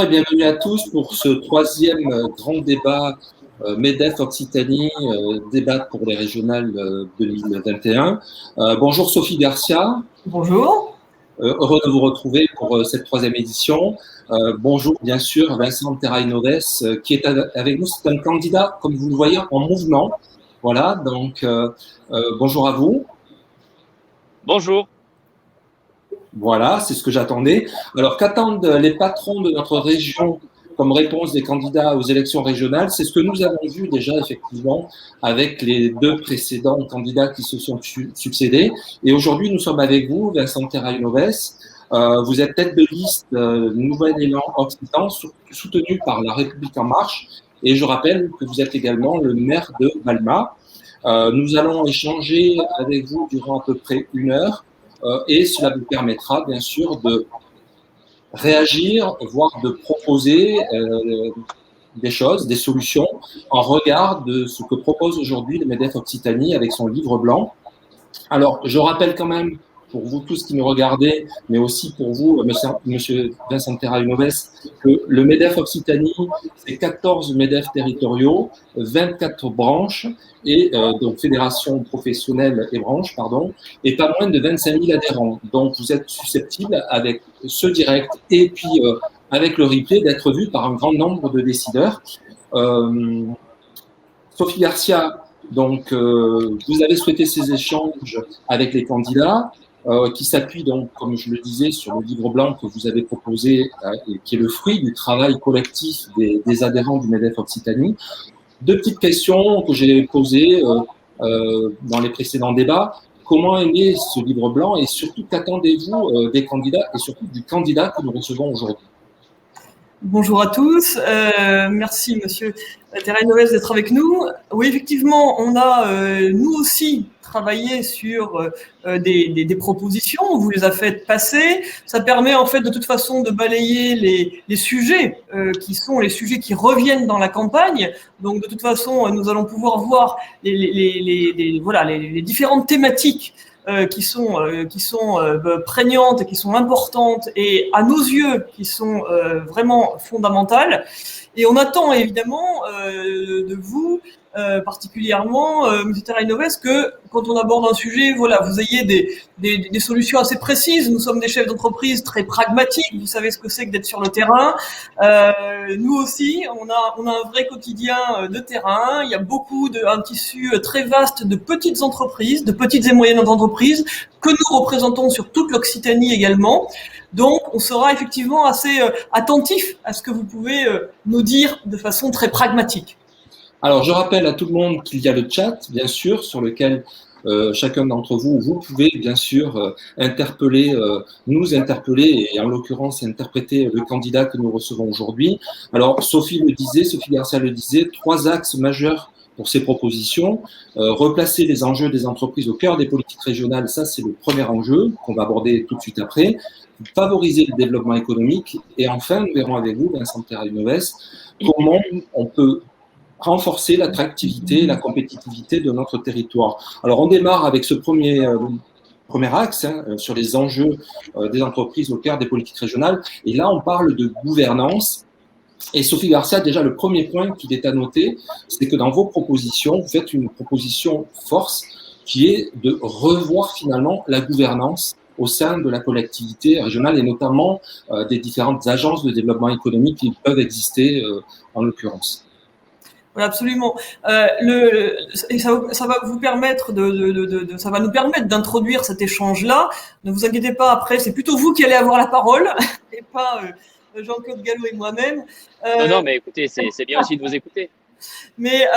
Et bienvenue à tous pour ce troisième grand débat MEDEF Occitanie, débat pour les régionales 2021. Bonjour Sophie Garcia. Bonjour. Heureux de vous retrouver pour cette troisième édition. Bonjour bien sûr Vincent Terrainoves qui est avec nous. C'est un candidat, comme vous le voyez, en mouvement. Voilà, donc bonjour à vous. Bonjour. Voilà, c'est ce que j'attendais. Alors, qu'attendent les patrons de notre région comme réponse des candidats aux élections régionales? C'est ce que nous avons vu déjà, effectivement, avec les deux précédents candidats qui se sont succédés. Et aujourd'hui, nous sommes avec vous, Vincent Terrainoves. Vous êtes tête de liste Nouvel Élan Occitan, soutenu par La République En Marche. Et je rappelle que vous êtes également le maire de Balma. Nous allons échanger avec vous durant à peu près 1 heure. Et cela vous permettra bien sûr de réagir, voire de proposer des choses, des solutions en regard de ce que propose aujourd'hui le MEDEF Occitanie avec son livre blanc. Alors, je rappelle quand même, pour vous tous qui nous regardez, mais aussi pour vous, monsieur Vincent Terrainoves, que le MEDEF Occitanie, c'est 14 MEDEF territoriaux, 24 branches, et donc fédération professionnelle et branches, pardon, et pas moins de 25 000 adhérents. Donc, vous êtes susceptible, avec ce direct et puis avec le replay, d'être vu par un grand nombre de décideurs. Sophie Garcia, donc, vous avez souhaité ces échanges avec les candidats qui s'appuient donc, comme je le disais, sur le livre blanc que vous avez proposé et qui est le fruit du travail collectif des adhérents du MEDEF Occitanie. 2 petites questions que j'ai posées dans les précédents débats. Comment est né ce livre blanc et surtout qu'attendez-vous des candidats et surtout du candidat que nous recevons aujourd'hui? Bonjour à tous, merci Monsieur Terrainoves d'être avec nous. Oui, effectivement, on a nous aussi travaillé sur des propositions, on vous les a faites passer. Ça permet en fait de toute façon de balayer les sujets qui sont les sujets qui reviennent dans la campagne. Donc de toute façon, nous allons pouvoir voir les différentes thématiques qui sont prégnantes, qui sont importantes et à nos yeux qui sont vraiment fondamentales. Et on attend évidemment de vous particulièrement, M. Terrainoves, que quand on aborde un sujet, voilà, vous ayez des solutions assez précises. Nous sommes des chefs d'entreprise très pragmatiques. Vous savez ce que c'est que d'être sur le terrain. Nous aussi, on a un vrai quotidien de terrain. Il y a un tissu très vaste de petites entreprises, de petites et moyennes entreprises que nous représentons sur toute l'Occitanie également. Donc, on sera effectivement assez attentif à ce que vous pouvez nous dire de façon très pragmatique. Alors, je rappelle à tout le monde qu'il y a le chat, bien sûr, sur lequel chacun d'entre vous, vous pouvez bien sûr nous interpeller et en l'occurrence interpréter le candidat que nous recevons aujourd'hui. Alors, Sophie Garcia le disait, 3 axes majeurs pour ces propositions. Replacer les enjeux des entreprises au cœur des politiques régionales, ça c'est le premier enjeu qu'on va aborder tout de suite après. Favoriser le développement économique. Et enfin, nous verrons avec vous, Vincent Terrainoves, comment on peut renforcer l'attractivité et la compétitivité de notre territoire. Alors, on démarre avec ce premier axe sur les enjeux des entreprises au cœur des politiques régionales. Et là, on parle de gouvernance. Et Sophie Garcia, déjà, le premier point qu'il est à noter, c'est que dans vos propositions, vous faites une proposition force qui est de revoir finalement la gouvernance au sein de la collectivité régionale et notamment des différentes agences de développement économique qui peuvent exister en l'occurrence. Absolument. Et ça va vous permettre ça va nous permettre d'introduire cet échange-là. Ne vous inquiétez pas, après, c'est plutôt vous qui allez avoir la parole et pas Jean-Claude Gallo et moi-même. Non, mais écoutez, c'est bien aussi de vous écouter. Mais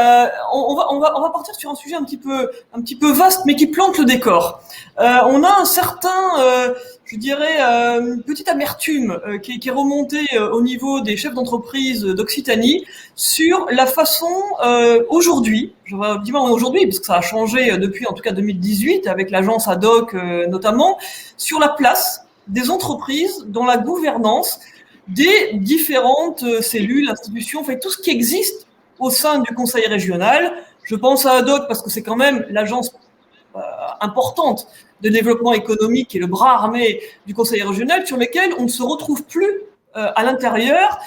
on va partir sur un sujet un petit peu vaste, mais qui plante le décor. On a un certain, je dirais, une petite amertume qui est remontée au niveau des chefs d'entreprise d'Occitanie sur la façon aujourd'hui, je dis pas aujourd'hui parce que ça a changé depuis en tout cas 2018 avec l'agence ad hoc notamment, sur la place des entreprises dans la gouvernance des différentes cellules, institutions, fait tout ce qui existe au sein du conseil régional. Je pense à ad hoc parce que c'est quand même l'agence importante de développement économique et le bras armé du conseil régional sur lesquels on ne se retrouve plus à l'intérieur,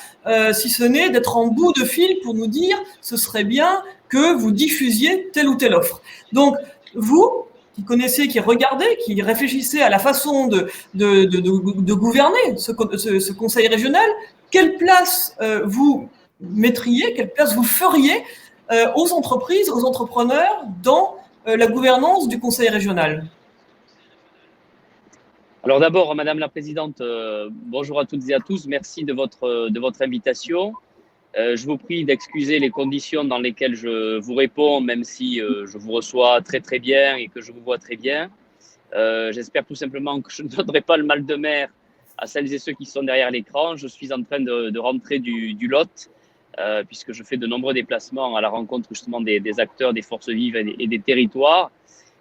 si ce n'est d'être en bout de fil pour nous dire ce serait bien que vous diffusiez telle ou telle offre. Donc, vous, qui connaissez, qui regardez, qui réfléchissez à la façon de gouverner ce conseil régional, quelle place vous mettriez, quelle place vous feriez aux entreprises, aux entrepreneurs dans la gouvernance du conseil régional? Alors d'abord, Madame la Présidente, bonjour à toutes et à tous. Merci de votre invitation. Je vous prie d'excuser les conditions dans lesquelles je vous réponds, même si je vous reçois très très bien et que je vous vois très bien. J'espère tout simplement que je ne donnerai pas le mal de mer à celles et ceux qui sont derrière l'écran. Je suis en train de rentrer du Lot, puisque je fais de nombreux déplacements à la rencontre justement des acteurs, des forces vives et des territoires.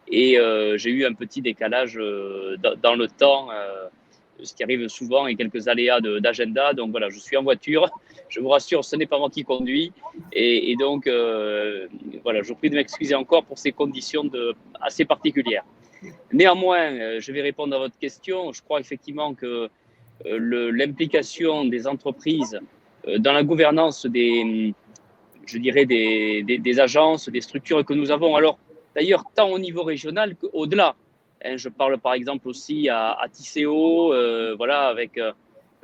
Et j'ai eu un petit décalage dans le temps, ce qui arrive souvent, et quelques aléas d'agenda. Donc voilà, je suis en voiture. Je vous rassure, ce n'est pas moi qui conduis. Et donc, voilà, je vous prie de m'excuser encore pour ces conditions assez particulières. Néanmoins, je vais répondre à votre question. Je crois effectivement que l'implication des entreprises dans la gouvernance des agences, des structures que nous avons, alors d'ailleurs tant au niveau régional qu'au-delà. Je parle par exemple aussi à Tisséo, voilà, avec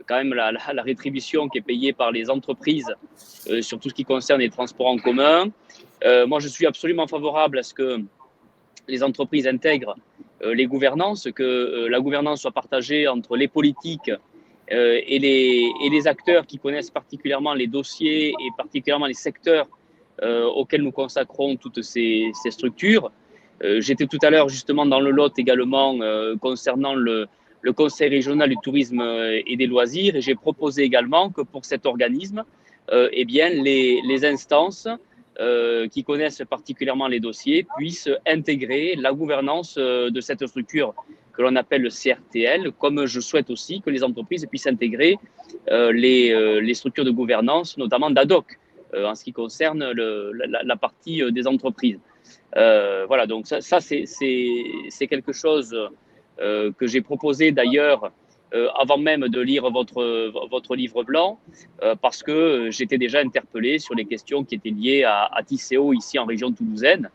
quand même la rétribution qui est payée par les entreprises sur tout ce qui concerne les transports en commun. Moi, je suis absolument favorable à ce que les entreprises intègrent les gouvernances, que la gouvernance soit partagée entre les politiques et les acteurs qui connaissent particulièrement les dossiers et particulièrement les secteurs auxquels nous consacrons toutes ces structures. J'étais tout à l'heure justement dans le Lot également concernant le Conseil régional du tourisme et des loisirs, et j'ai proposé également que pour cet organisme, eh bien, les instances qui connaissent particulièrement les dossiers puissent intégrer la gouvernance de cette structure que l'on appelle le CRTL, comme je souhaite aussi que les entreprises puissent intégrer les structures de gouvernance, notamment d'ADOC, en ce qui concerne la partie des entreprises. Voilà, donc ça c'est quelque chose que j'ai proposé d'ailleurs avant même de lire votre livre blanc, parce que j'étais déjà interpellé sur les questions qui étaient liées à Tisséo ici en région toulousaine.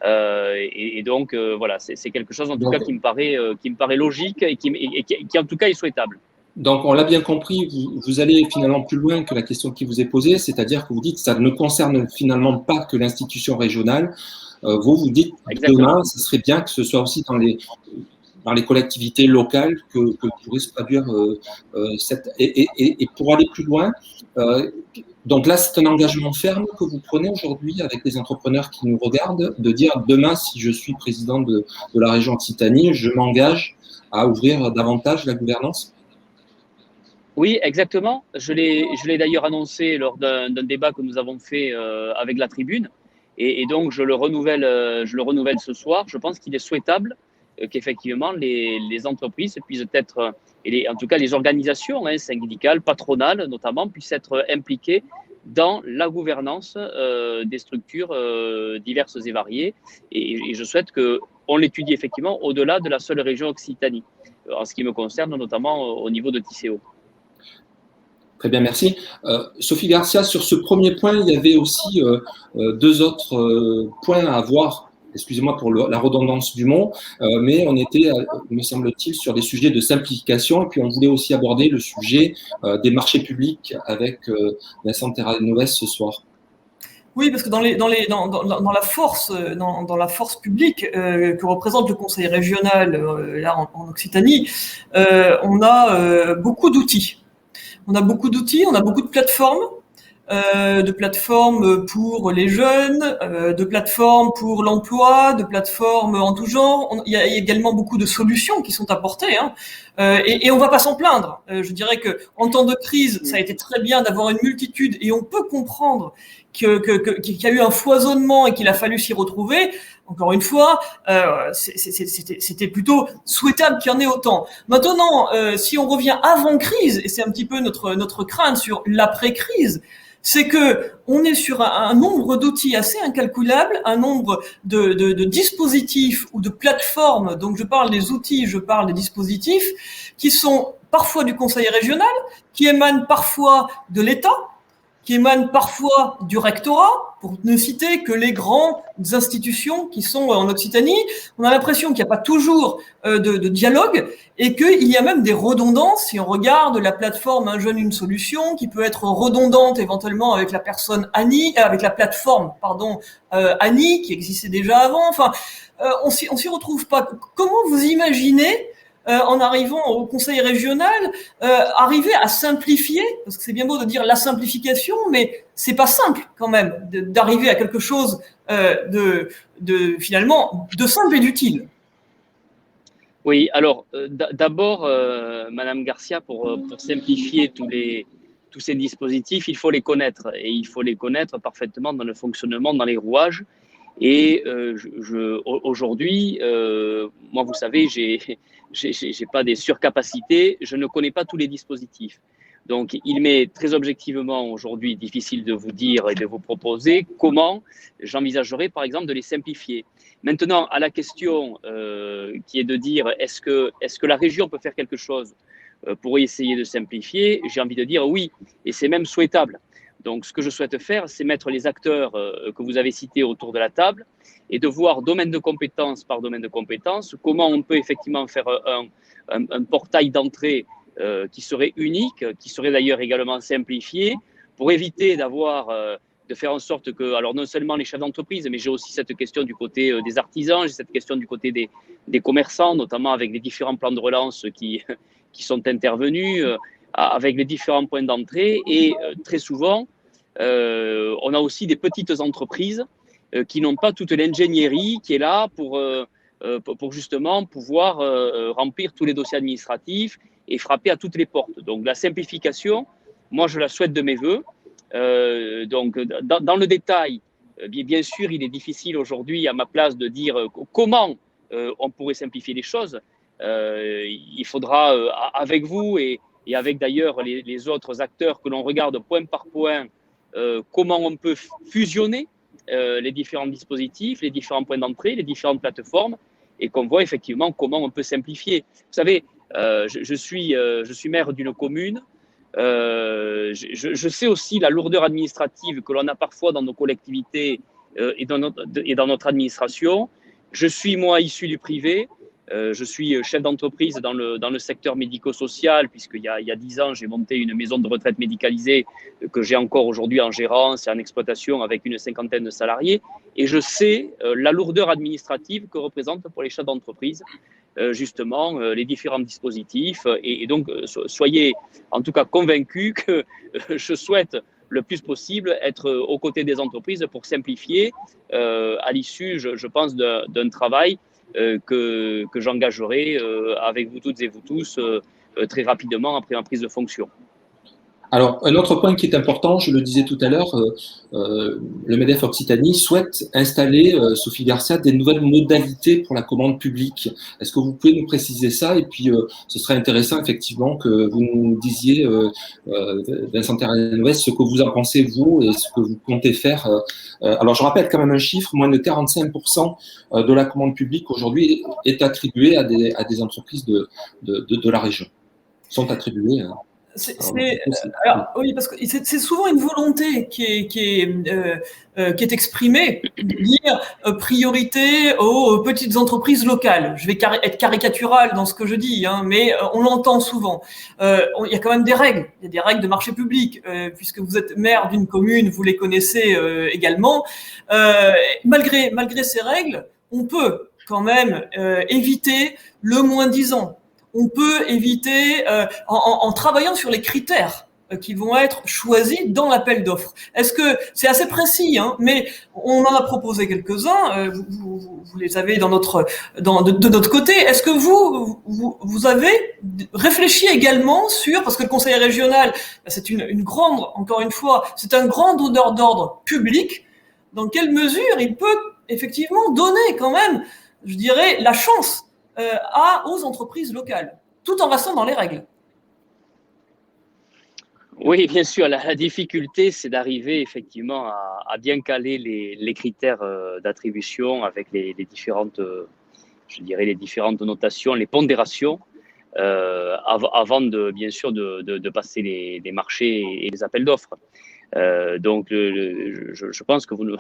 Et donc voilà, c'est quelque chose en tout cas qui me paraît logique et qui en tout cas est souhaitable. Donc, on l'a bien compris, vous allez finalement plus loin que la question qui vous est posée, c'est-à-dire que vous dites que ça ne concerne finalement pas que l'institution régionale. Vous dites que demain, ce serait bien que ce soit aussi dans les collectivités locales que pourrait se traduire cette… Et pour aller plus loin, donc là, c'est un engagement ferme que vous prenez aujourd'hui avec les entrepreneurs qui nous regardent, de dire demain, si je suis président de la région Occitanie, je m'engage à ouvrir davantage la gouvernance. Oui, exactement. Je l'ai d'ailleurs annoncé lors d'un débat que nous avons fait avec la tribune. Et donc, je le renouvelle ce soir. Je pense qu'il est souhaitable qu'effectivement les entreprises puissent être, en tout cas les organisations syndicales, patronales notamment, puissent être impliquées dans la gouvernance des structures diverses et variées. Et je souhaite qu'on l'étudie effectivement au-delà de la seule région Occitanie, en ce qui me concerne notamment au niveau de Tisséo. Très bien, merci. Sophie Garcia, sur ce premier point, il y avait aussi deux autres points à voir. Excusez-moi pour la redondance du mot, mais on était, me semble-t-il, sur des sujets de simplification, et puis on voulait aussi aborder le sujet des marchés publics avec Vincent Terranoves ce soir. Oui, parce que dans la force publique que représente le Conseil régional là en Occitanie, on a beaucoup d'outils. On a beaucoup d'outils, on a beaucoup de plateformes pour les jeunes, de plateformes pour l'emploi, de plateformes en tout genre. Il y a également beaucoup de solutions qui sont apportées, et on va pas s'en plaindre. Je dirais que en temps de crise, ça a été très bien d'avoir une multitude, et on peut comprendre qu'il y a eu un foisonnement et qu'il a fallu s'y retrouver. Encore une fois, c'était plutôt souhaitable qu'il y en ait autant. Maintenant, si on revient avant crise, et c'est un petit peu notre crainte sur l'après-crise, c'est que on est sur un nombre d'outils assez incalculable, un nombre de dispositifs ou de plateformes. Donc je parle des outils, je parle des dispositifs qui sont parfois du conseil régional, qui émanent parfois de l'État, qui émanent parfois du rectorat, pour ne citer que les grandes institutions qui sont en Occitanie. On a l'impression qu'il n'y a pas toujours de dialogue et qu'il y a même des redondances. Si on regarde la plateforme Un jeune, une solution, qui peut être redondante éventuellement avec la personne Annie, avec la plateforme, Annie, qui existait déjà avant. Enfin, on s'y retrouve pas. Comment vous imaginez en arrivant au conseil régional, arriver à simplifier, parce que c'est bien beau de dire la simplification, mais c'est pas simple quand même d'arriver à quelque chose finalement de simple et d'utile. Oui, alors d'abord, Madame Garcia, pour simplifier tous ces dispositifs, il faut les connaître et il faut les connaître parfaitement dans le fonctionnement, dans les rouages. Et aujourd'hui, moi, vous savez, j'ai pas des surcapacités, je ne connais pas tous les dispositifs. Donc, il m'est très objectivement aujourd'hui difficile de vous dire et de vous proposer comment j'envisagerais, par exemple, de les simplifier. Maintenant, à la question qui est de dire est-ce que la région peut faire quelque chose pour essayer de simplifier, j'ai envie de dire oui, et c'est même souhaitable. Donc, ce que je souhaite faire, c'est mettre les acteurs que vous avez cités autour de la table et de voir domaine de compétences par domaine de compétences, comment on peut effectivement faire un portail d'entrée qui serait unique, qui serait d'ailleurs également simplifié, pour éviter de faire en sorte que, alors non seulement les chefs d'entreprise, mais j'ai aussi cette question du côté des artisans, j'ai cette question du côté des commerçants, notamment avec les différents plans de relance qui sont intervenus, avec les différents points d'entrée. Et très souvent, on a aussi des petites entreprises qui n'ont pas toute l'ingénierie qui est là pour justement pouvoir remplir tous les dossiers administratifs et frapper à toutes les portes. Donc la simplification, moi je la souhaite de mes voeux. Donc dans le détail, bien sûr, il est difficile aujourd'hui à ma place de dire comment on pourrait simplifier les choses. Il faudra avec vous et avec d'ailleurs les autres acteurs que l'on regarde point par point comment on peut fusionner les différents dispositifs, les différents points d'entrée, les différentes plateformes, et qu'on voit effectivement comment on peut simplifier. Vous savez, je suis maire d'une commune. Je sais aussi la lourdeur administrative que l'on a parfois dans nos collectivités et dans notre administration. Je suis, moi, issu du privé. Je suis chef d'entreprise dans le secteur médico-social, puisqu'il y a 10 ans, j'ai monté une maison de retraite médicalisée que j'ai encore aujourd'hui en gérance et en exploitation avec une 50aine de salariés. Et je sais la lourdeur administrative que représente pour les chefs d'entreprise justement les différents dispositifs. Et donc, soyez en tout cas convaincus que je souhaite le plus possible être aux côtés des entreprises pour simplifier à l'issue, je pense, d'un travail que j'engagerai avec vous toutes et vous tous très rapidement après ma prise de fonction. Alors, un autre point qui est important, je le disais tout à l'heure, le MEDEF Occitanie souhaite installer, Sophie Garcia, des nouvelles modalités pour la commande publique. Est-ce que vous pouvez nous préciser ça? Et puis, ce serait intéressant, effectivement, que vous nous disiez, Vincent Terranouest, ce que vous en pensez, vous, et ce que vous comptez faire. Alors, je rappelle quand même un chiffre, moins de 45% de la commande publique aujourd'hui est attribuée à des entreprises de la région. Sont attribuées. Oui, parce que c'est souvent une volonté qui est exprimée, de dire priorité aux petites entreprises locales. Je vais être caricatural dans ce que je dis, hein, mais on l'entend souvent. Il y a quand même des règles. Il y a des règles de marché public, puisque vous êtes maire d'une commune, vous les connaissez également. Malgré ces règles, on peut quand même éviter le moins-disant. On peut éviter en travaillant sur les critères qui vont être choisis dans l'appel d'offres. Est-ce que c'est assez précis, hein, mais on en a proposé quelques-uns. Vous les avez de notre côté. Est-ce que vous avez réfléchi également sur, parce que le conseil régional, c'est une grande, encore une fois, c'est un grand donneur d'ordre public. Dans quelle mesure il peut effectivement donner quand même, je dirais, la chance aux entreprises locales, tout en restant dans les règles? Oui, bien sûr. La difficulté, c'est d'arriver effectivement à bien caler les critères d'attribution avec les différentes, je dirais, les différentes notations, les pondérations. avant bien sûr de passer les marchés et les appels d'offres. Donc, je pense que vous ne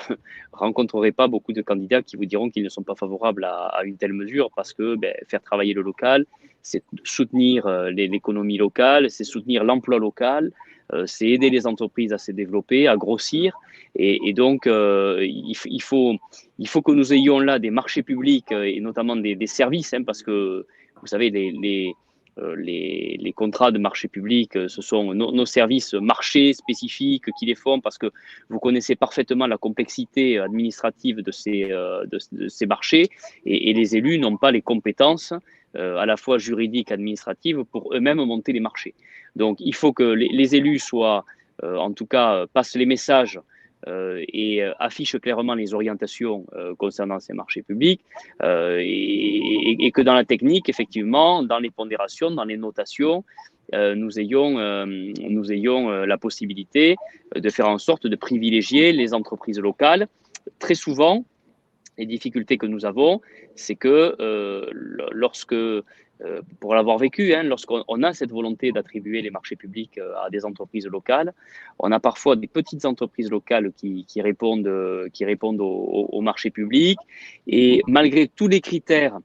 rencontrerez pas beaucoup de candidats qui vous diront qu'ils ne sont pas favorables à une telle mesure parce que faire travailler le local, c'est soutenir l'économie locale, c'est soutenir l'emploi local, c'est aider les entreprises à se développer, à grossir. Et donc, il faut que nous ayons là des marchés publics et notamment des services, hein, parce que vous savez, les contrats de marché public, ce sont nos services marchés spécifiques qui les font parce que vous connaissez parfaitement la complexité administrative de ces marchés et les élus n'ont pas les compétences à la fois juridiques, administratives pour eux-mêmes monter les marchés. Donc, il faut que les élus soient, en tout cas, passent les messages et affiche clairement les orientations concernant ces marchés publics et que dans la technique, effectivement, dans les pondérations, dans les notations, nous ayons la possibilité de faire en sorte de privilégier les entreprises locales. Très souvent, les difficultés que nous avons, c'est que pour l'avoir vécu, hein, lorsqu'on a cette volonté d'attribuer les marchés publics à des entreprises locales, on a parfois des petites entreprises locales qui répondent au marché public et malgré tous les critères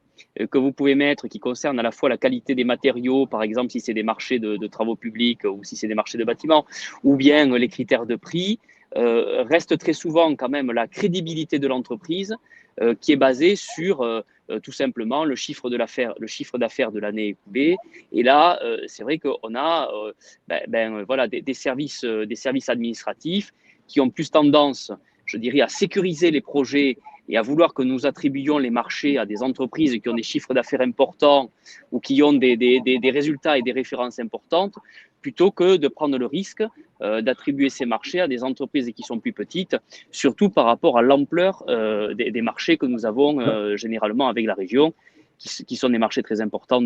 que vous pouvez mettre qui concernent à la fois la qualité des matériaux, par exemple si c'est des marchés de travaux publics ou si c'est des marchés de bâtiments, ou bien les critères de prix, reste très souvent quand même la crédibilité de l'entreprise qui est basée sur tout simplement le chiffre d'affaires de l'année écoulée. Et là, c'est vrai qu'on a voilà, des services administratifs qui ont plus tendance, je dirais, à sécuriser les projets et à vouloir que nous attribuions les marchés à des entreprises qui ont des chiffres d'affaires importants ou qui ont des résultats et des références importantes, plutôt que de prendre le risque d'attribuer ces marchés à des entreprises qui sont plus petites, surtout par rapport à l'ampleur des marchés que nous avons généralement avec la région, qui sont des marchés très importants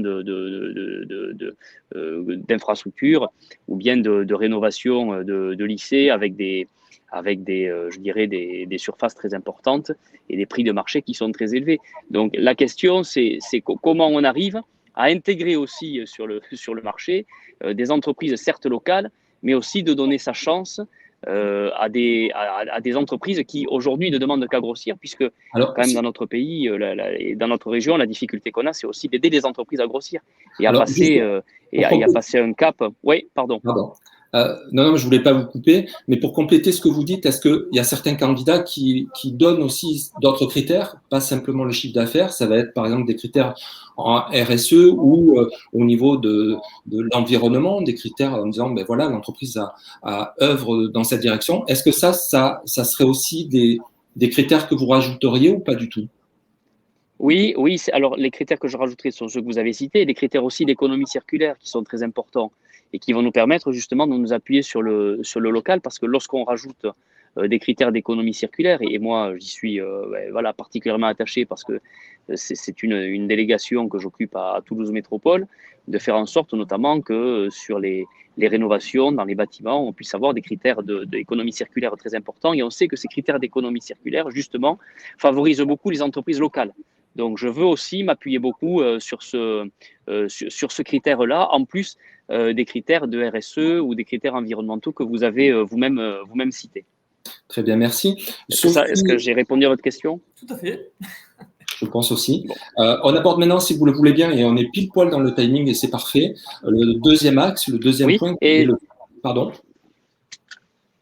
d'infrastructures ou bien de rénovation de lycées avec je dirais des surfaces très importantes et des prix de marché qui sont très élevés. Donc la question, c'est comment on arrive à intégrer aussi sur le marché des entreprises certes locales, mais aussi de donner sa chance à des entreprises qui aujourd'hui ne demandent qu'à grossir, puisque quand même dans notre pays et dans notre région, la difficulté qu'on a, c'est aussi d'aider les entreprises à grossir et à passer un cap. Oui, pardon. Non, je voulais pas vous couper, mais pour compléter ce que vous dites, est-ce qu'il y a certains candidats qui donnent aussi d'autres critères, pas simplement le chiffre d'affaires, ça va être par exemple des critères en RSE ou au niveau de l'environnement, des critères en disant, ben voilà, l'entreprise a œuvre dans cette direction. Est-ce que ça serait aussi des critères que vous rajouteriez ou pas du tout? Oui. Alors, les critères que je rajouterai sont ceux que vous avez cités, des critères aussi d'économie circulaire qui sont très importants et qui vont nous permettre justement de nous appuyer sur le local, parce que lorsqu'on rajoute des critères d'économie circulaire, et moi j'y suis particulièrement attaché parce que c'est une délégation que j'occupe à Toulouse Métropole, de faire en sorte notamment que sur les rénovations dans les bâtiments, on puisse avoir des critères d'économie circulaire très importants, et on sait que ces critères d'économie circulaire justement favorisent beaucoup les entreprises locales. Donc, je veux aussi m'appuyer beaucoup sur ce critère-là, en plus des critères de RSE ou des critères environnementaux que vous avez vous-même cités. Très bien, merci. Est-ce que j'ai répondu à votre question? Tout à fait. Je pense aussi. Bon. On aborde maintenant, si vous le voulez bien, et on est pile poil dans le timing et c'est parfait, le deuxième axe, le deuxième point. Pardon.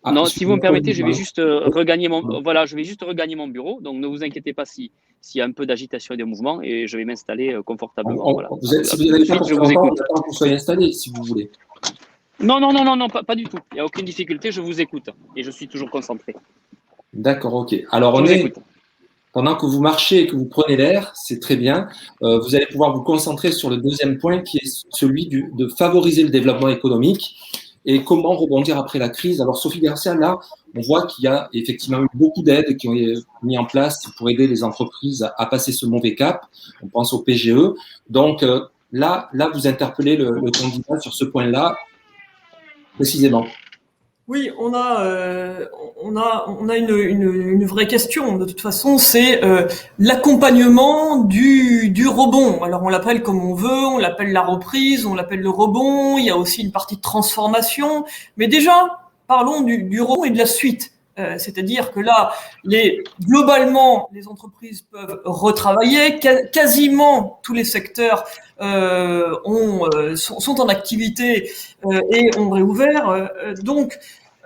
Non, si vous me permettez, je vais juste regagner mon bureau. Donc, ne vous inquiétez pas s'il y a un peu d'agitation et de mouvement, et je vais m'installer confortablement. Si vous n'avez pas pour longtemps, on attend que vous soyez installé, si vous voulez. Non, pas du tout. Il n'y a aucune difficulté, je vous écoute et je suis toujours concentré. D'accord, ok. Alors, pendant que vous marchez et que vous prenez l'air, c'est très bien. Vous allez pouvoir vous concentrer sur le deuxième point qui est celui de favoriser le développement économique. Et comment rebondir après la crise? Alors, Sophie Garcia, là, on voit qu'il y a effectivement eu beaucoup d'aides qui ont été mises en place pour aider les entreprises à passer ce mauvais cap. On pense au PGE. Donc, là, vous interpellez le candidat sur ce point-là, précisément. Oui, on a une vraie question. De toute façon, c'est l'accompagnement du rebond. Alors on l'appelle comme on veut, on l'appelle la reprise, on l'appelle le rebond. Il y a aussi une partie de transformation. Mais déjà, parlons du rebond et de la suite. C'est-à-dire que là, globalement, les entreprises peuvent retravailler. Quasiment tous les secteurs sont en activité et ont réouvert.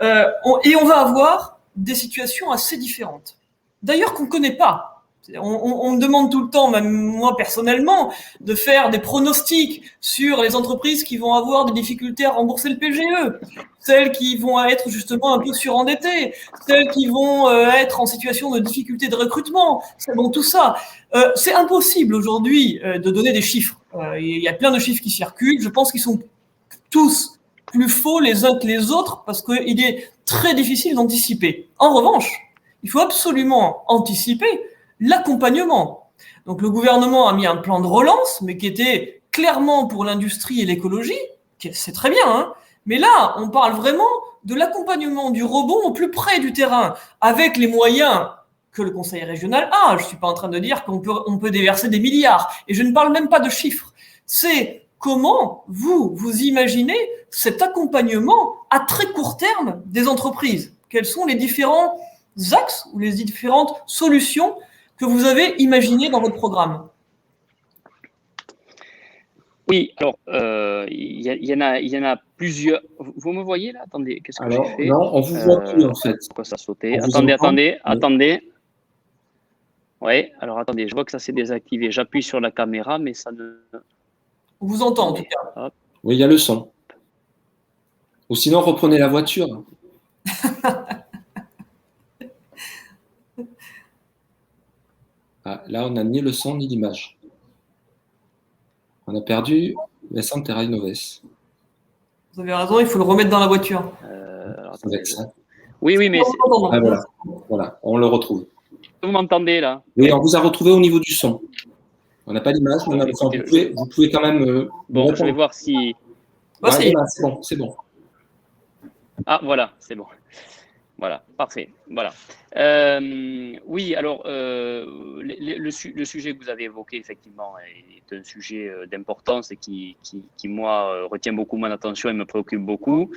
Et on va avoir des situations assez différentes. D'ailleurs, qu'on ne connaît pas. On me demande tout le temps, même moi personnellement, de faire des pronostics sur les entreprises qui vont avoir des difficultés à rembourser le PGE, celles qui vont être justement un peu surendettées, celles qui vont être en situation de difficulté de recrutement. Bon, tout ça, c'est impossible aujourd'hui de donner des chiffres. Il y a plein de chiffres qui circulent. Je pense qu'ils sont tous plus faux les uns que les autres parce qu'il est très difficile d'anticiper. En revanche, il faut absolument anticiper l'accompagnement. Donc le gouvernement a mis un plan de relance, mais qui était clairement pour l'industrie et l'écologie, c'est très bien, hein, mais là, on parle vraiment de l'accompagnement du rebond au plus près du terrain, avec les moyens que le conseil régional a. Je ne suis pas en train de dire qu'on peut déverser des milliards, et je ne parle même pas de chiffres. C'est comment vous imaginez cet accompagnement à très court terme des entreprises? Quels sont les différents axes ou les différentes solutions que vous avez imaginées dans votre programme? Oui, alors, il y en a plusieurs. Vous me voyez là? Attendez, qu'est-ce que j'ai fait? Non, on vous voit plus en fait. Pourquoi ça a sauté? Attendez. Oui, alors attendez, je vois que ça s'est désactivé. J'appuie sur la caméra, mais ça ne... On vous entend en tout cas. Hop. Oui, il y a le son. Ou sinon, reprenez la voiture. Ah, là, on n'a ni le son ni l'image. On a perdu Vincent Terrainoves. Vous avez raison, il faut le remettre dans la voiture. Ça va être ça. Oui, mais... Ah, voilà, on le retrouve. Vous m'entendez là? Oui, on vous a retrouvé au niveau du son. On n'a pas l'image, mais on a le son. Vous pouvez quand même... bon, je vais voir si... Ouais, c'est bon. Ah, voilà, c'est bon. Voilà, parfait. Voilà. Oui, alors, le sujet que vous avez évoqué, effectivement, est un sujet d'importance et qui, moi, retient beaucoup mon attention et me préoccupe beaucoup.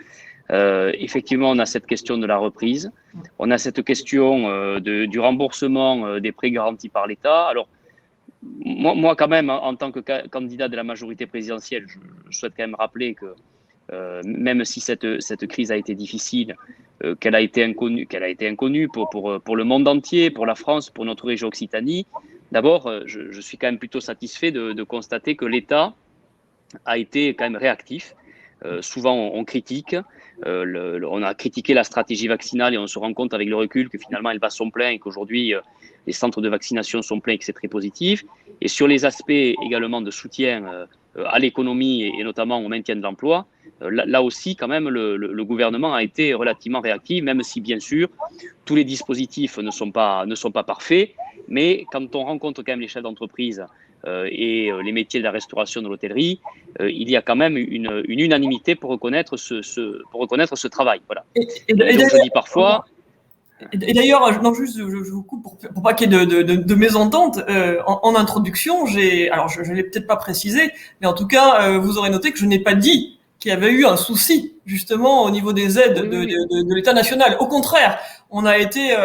Effectivement, on a cette question de la reprise. On a cette question du remboursement des prêts garantis par l'État. Alors, moi, quand même, en tant que candidat de la majorité présidentielle, je souhaite quand même rappeler que même si cette crise a été difficile, qu'elle a été inconnue pour le monde entier, pour la France, pour notre région Occitanie, d'abord, je suis quand même plutôt satisfait de constater que l'État a été quand même réactif. Souvent, on critique. On a critiqué la stratégie vaccinale et on se rend compte avec le recul que finalement, elle bat son plein et qu'aujourd'hui, les centres de vaccination sont pleins et que c'est très positif. Et sur les aspects également de soutien à l'économie et notamment au maintien de l'emploi, là aussi, quand même, le gouvernement a été relativement réactif, même si, bien sûr, tous les dispositifs ne sont pas parfaits. Mais quand on rencontre quand même les chefs d'entreprise et les métiers de la restauration, de l'hôtellerie, il y a quand même une unanimité pour reconnaître ce travail. Voilà. Et donc, je dis parfois... Et d'ailleurs, non, juste, je vous coupe pour pas qu'il y ait de mésentente. En introduction, alors je l'ai peut-être pas précisé, mais en tout cas, vous aurez noté que je n'ai pas dit qu'il y avait eu un souci justement au niveau des aides de l'État national. Au contraire, on a été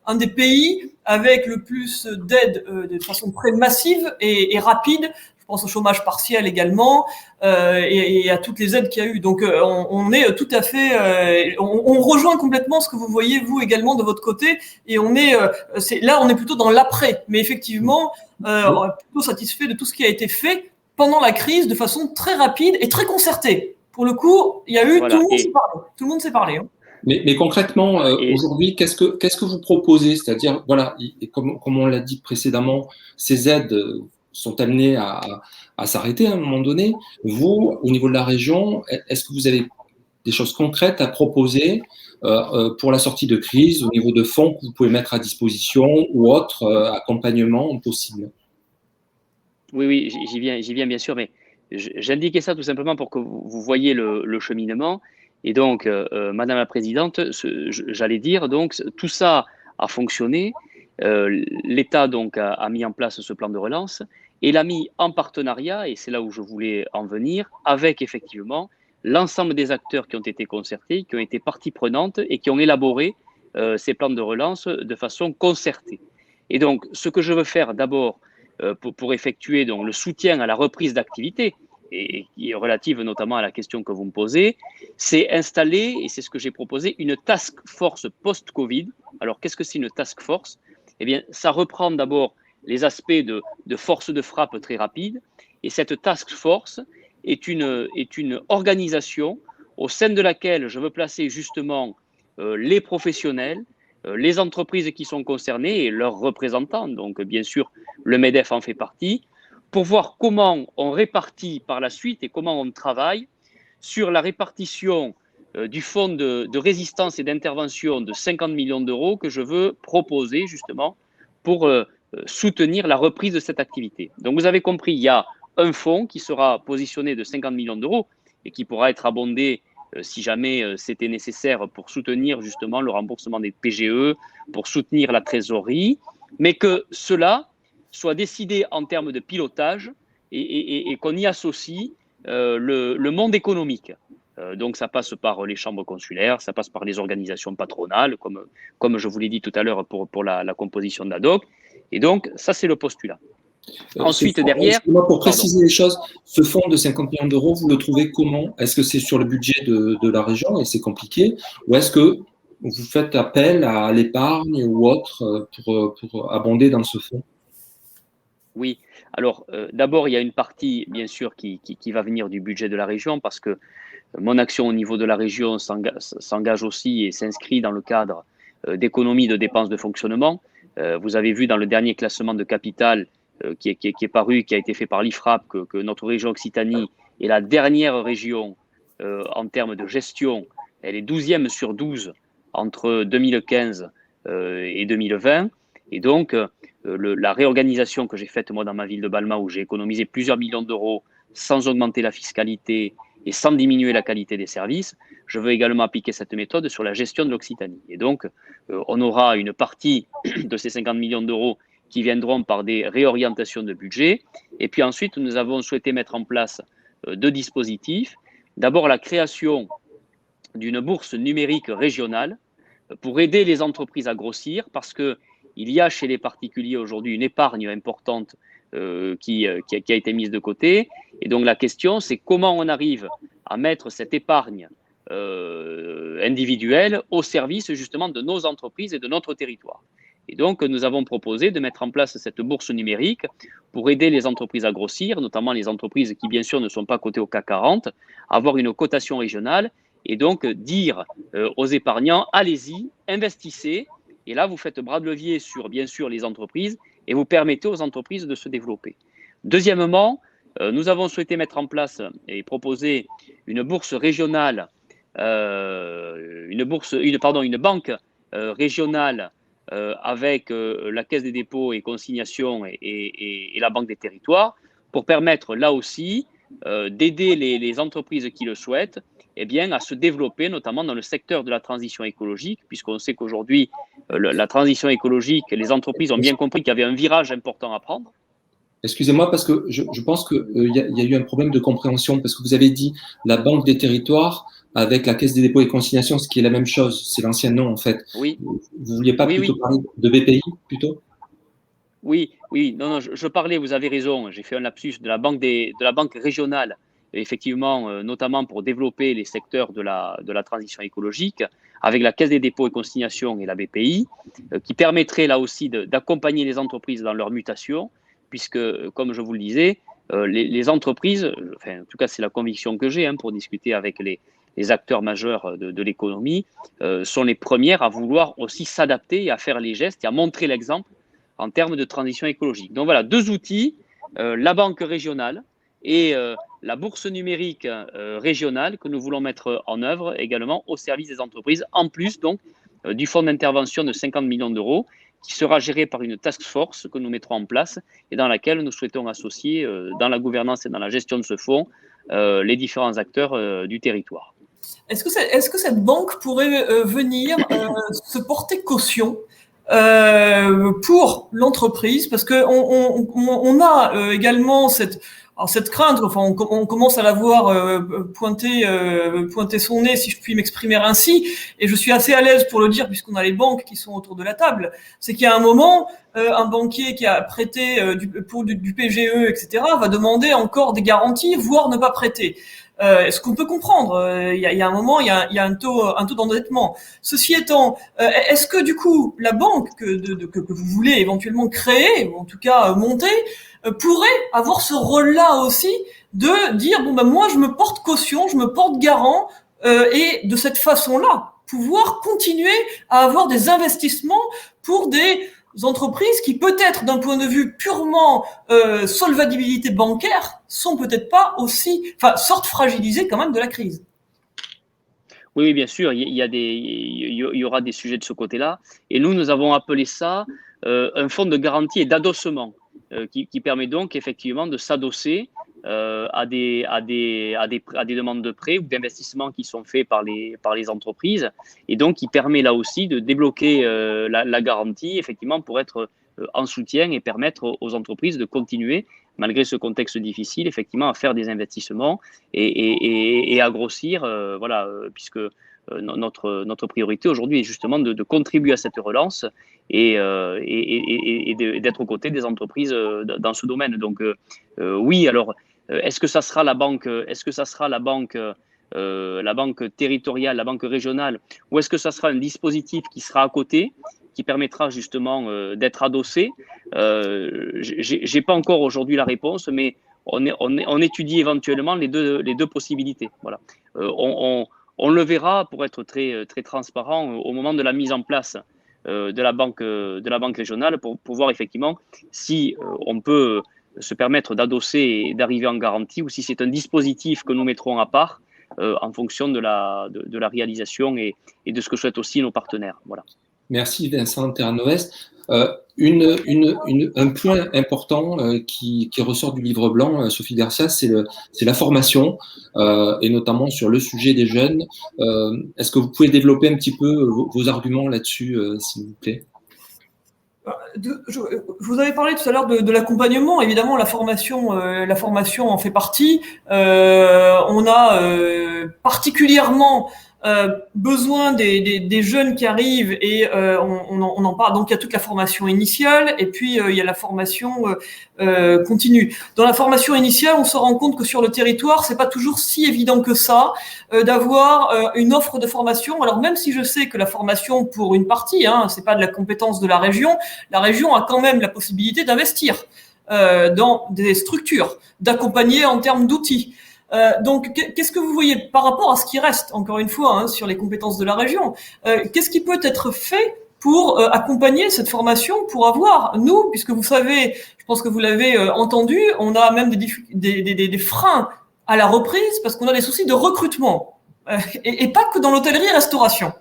un des pays avec le plus d'aides de façon très massive et rapide. Je pense au chômage partiel également et à toutes les aides qu'il y a eu. Donc on est tout à fait, on rejoint complètement ce que vous voyez vous également de votre côté et on est plutôt dans l'après. Mais effectivement, on est plutôt satisfait de tout ce qui a été fait pendant la crise de façon très rapide et très concertée. Pour le coup, il y a eu tout le monde s'est parlé. Hein. Mais concrètement, aujourd'hui, qu'est-ce que vous proposez? C'est-à-dire, voilà, et comme on l'a dit précédemment, ces aides sont amenées à s'arrêter à un moment donné. Vous, au niveau de la région, est-ce que vous avez des choses concrètes à proposer pour la sortie de crise, au niveau de fonds que vous pouvez mettre à disposition ou autre accompagnement possible? Oui, j'y viens bien sûr, mais j'indiquais ça tout simplement pour que vous voyez le cheminement. Et donc, Madame la Présidente, j'allais dire, donc, tout ça a fonctionné. L'État donc a mis en place ce plan de relance et l'a mis en partenariat, et c'est là où je voulais en venir, avec effectivement l'ensemble des acteurs qui ont été concertés, qui ont été partie prenante et qui ont élaboré ces plans de relance de façon concertée. Et donc, ce que je veux faire d'abord pour effectuer donc, le soutien à la reprise d'activité, et qui est relative notamment à la question que vous me posez, c'est installer, et c'est ce que j'ai proposé, une task force post-Covid. Alors, qu'est-ce que c'est une task force? Eh bien, ça reprend d'abord les aspects de force de frappe très rapide, et cette task force est une organisation au sein de laquelle je veux placer justement les professionnels, les entreprises qui sont concernées et leurs représentants, donc bien sûr le MEDEF en fait partie, pour voir comment on répartit par la suite et comment on travaille sur la répartition du fonds de résistance et d'intervention de 50 millions d'euros que je veux proposer justement pour soutenir la reprise de cette activité. Donc vous avez compris, il y a un fonds qui sera positionné de 50 millions d'euros et qui pourra être abondé si jamais c'était nécessaire pour soutenir justement le remboursement des PGE, pour soutenir la trésorerie, mais que cela soit décidé en termes de pilotage et qu'on y associe le monde économique. Donc ça passe par les chambres consulaires, ça passe par les organisations patronales, comme je vous l'ai dit tout à l'heure pour la composition de la DOC. Et donc ça, c'est le postulat. Ensuite, derrière… Pour préciser les choses, ce fonds de 50 millions d'euros, vous le trouvez comment? Est-ce que c'est sur le budget de la région et c'est compliqué? Ou est-ce que vous faites appel à l'épargne ou autre pour abonder dans ce fonds? Oui, alors d'abord, il y a une partie, bien sûr, qui va venir du budget de la région parce que mon action au niveau de la région s'engage aussi et s'inscrit dans le cadre d'économies de dépenses de fonctionnement. Vous avez vu dans le dernier classement de capital qui est paru, qui a été fait par l'IFRAP, que notre région Occitanie est la dernière région en termes de gestion. Elle est 12e sur 12 entre 2015 et 2020. Et donc, la réorganisation que j'ai faite moi dans ma ville de Balma, où j'ai économisé plusieurs millions d'euros sans augmenter la fiscalité et sans diminuer la qualité des services, je veux également appliquer cette méthode sur la gestion de l'Occitanie. Et donc, on aura une partie de ces 50 millions d'euros qui viendront par des réorientations de budget. Et puis ensuite, nous avons souhaité mettre en place deux dispositifs. D'abord, la création d'une bourse numérique régionale pour aider les entreprises à grossir, parce qu'il y a chez les particuliers aujourd'hui une épargne importante qui a été mise de côté. Et donc la question, c'est comment on arrive à mettre cette épargne individuelle au service justement de nos entreprises et de notre territoire. Et donc, nous avons proposé de mettre en place cette bourse numérique pour aider les entreprises à grossir, notamment les entreprises qui, bien sûr, ne sont pas cotées au CAC 40, à avoir une cotation régionale et donc dire aux épargnants, allez-y, investissez. Et là, vous faites bras de levier sur, bien sûr, les entreprises et vous permettez aux entreprises de se développer. Deuxièmement, nous avons souhaité mettre en place et proposer une bourse régionale, une banque régionale avec la Caisse des dépôts et consignations et la Banque des territoires pour permettre là aussi d'aider les entreprises qui le souhaitent à se développer, notamment dans le secteur de la transition écologique, puisqu'on sait qu'aujourd'hui, la transition écologique, les entreprises ont bien compris qu'il y avait un virage important à prendre. Excusez-moi, parce que je pense qu'il y a eu un problème de compréhension, parce que vous avez dit la Banque des territoires avec la Caisse des dépôts et consignations, ce qui est la même chose, c'est l'ancien nom en fait. Oui. Vous ne vouliez pas plutôt parler de BPI plutôt? Oui, non, je parlais, vous avez raison, j'ai fait un lapsus de la banque régionale, effectivement, notamment pour développer les secteurs de la transition écologique, avec la Caisse des dépôts et consignations et la BPI, qui permettrait là aussi d'accompagner les entreprises dans leur mutation, puisque, comme je vous le disais, les entreprises, enfin, en tout cas c'est la conviction que j'ai pour discuter avec les acteurs majeurs de l'économie, sont les premières à vouloir aussi s'adapter et à faire les gestes et à montrer l'exemple en termes de transition écologique. Donc voilà, deux outils, la banque régionale et la bourse numérique régionale que nous voulons mettre en œuvre également au service des entreprises, en plus donc du fonds d'intervention de 50 millions d'euros qui sera géré par une task force que nous mettrons en place et dans laquelle nous souhaitons associer dans la gouvernance et dans la gestion de ce fonds les différents acteurs du territoire. Est-ce que cette banque pourrait venir se porter caution pour l'entreprise, parce que on a également cette crainte, enfin on commence à la voir pointer son nez, si je puis m'exprimer ainsi, et je suis assez à l'aise pour le dire puisqu'on a les banques qui sont autour de la table, c'est qu'il y a un moment, un banquier qui a prêté du PGE, etc., va demander encore des garanties, voire ne pas prêter. Ce qu'on peut comprendre, il y a un moment, il y a un taux d'endettement. Ceci étant, est-ce que du coup la banque que vous voulez éventuellement créer, ou en tout cas monter, pourrait avoir ce rôle-là aussi de dire bon ben moi je me porte caution, je me porte garant, et de cette façon-là pouvoir continuer à avoir des investissements pour des entreprises qui peut-être d'un point de vue purement solvabilité bancaire sont peut-être pas aussi, enfin sortent fragilisées quand même de la crise. Oui, bien sûr, il y aura des sujets de ce côté-là. Et nous avons appelé ça un fonds de garantie et d'adossement qui permet donc effectivement de s'adosser à des demandes de prêts ou d'investissements qui sont faits par les entreprises. Et donc, qui permet là aussi de débloquer la garantie effectivement pour être en soutien et permettre aux entreprises de continuer, malgré ce contexte difficile, effectivement, à faire des investissements et à grossir, puisque notre priorité aujourd'hui est justement de contribuer à cette relance et d'être aux côtés des entreprises dans ce domaine. Donc oui, alors est-ce que ça sera la banque territoriale, la banque régionale, ou est-ce que ça sera un dispositif qui sera à côté, qui permettra justement d'être adossé? J'ai pas encore aujourd'hui la réponse, mais on étudie éventuellement les deux possibilités. Voilà. On le verra, pour être très, très transparent, au moment de la mise en place de la banque régionale pour voir effectivement si on peut se permettre d'adosser et d'arriver en garantie, ou si c'est un dispositif que nous mettrons à part en fonction de la réalisation et de ce que souhaitent aussi nos partenaires. Voilà. Merci Vincent Ternoest. Un point important qui ressort du livre blanc, Sophie Garcia, c'est la formation, et notamment sur le sujet des jeunes. Est-ce que vous pouvez développer un petit peu vos arguments là-dessus, s'il vous plaît? Je vous avais parlé tout à l'heure de l'accompagnement. Évidemment, la formation en fait partie. On a particulièrement besoin des jeunes qui arrivent, et on en parle. Donc il y a toute la formation initiale, et puis il y a la formation continue. Dans la formation initiale, on se rend compte que sur le territoire, c'est pas toujours si évident que ça d'avoir une offre de formation. Alors même si je sais que la formation, pour une partie, c'est pas de la compétence de la région a quand même la possibilité d'investir dans des structures, d'accompagner en termes d'outils. Donc, qu'est-ce que vous voyez par rapport à ce qui reste, encore une fois, sur les compétences de la région? Qu'est-ce qui peut être fait pour accompagner cette formation, pour avoir, nous, puisque vous savez, je pense que vous l'avez entendu, on a même des freins à la reprise parce qu'on a des soucis de recrutement, et pas que dans l'hôtellerie-restauration.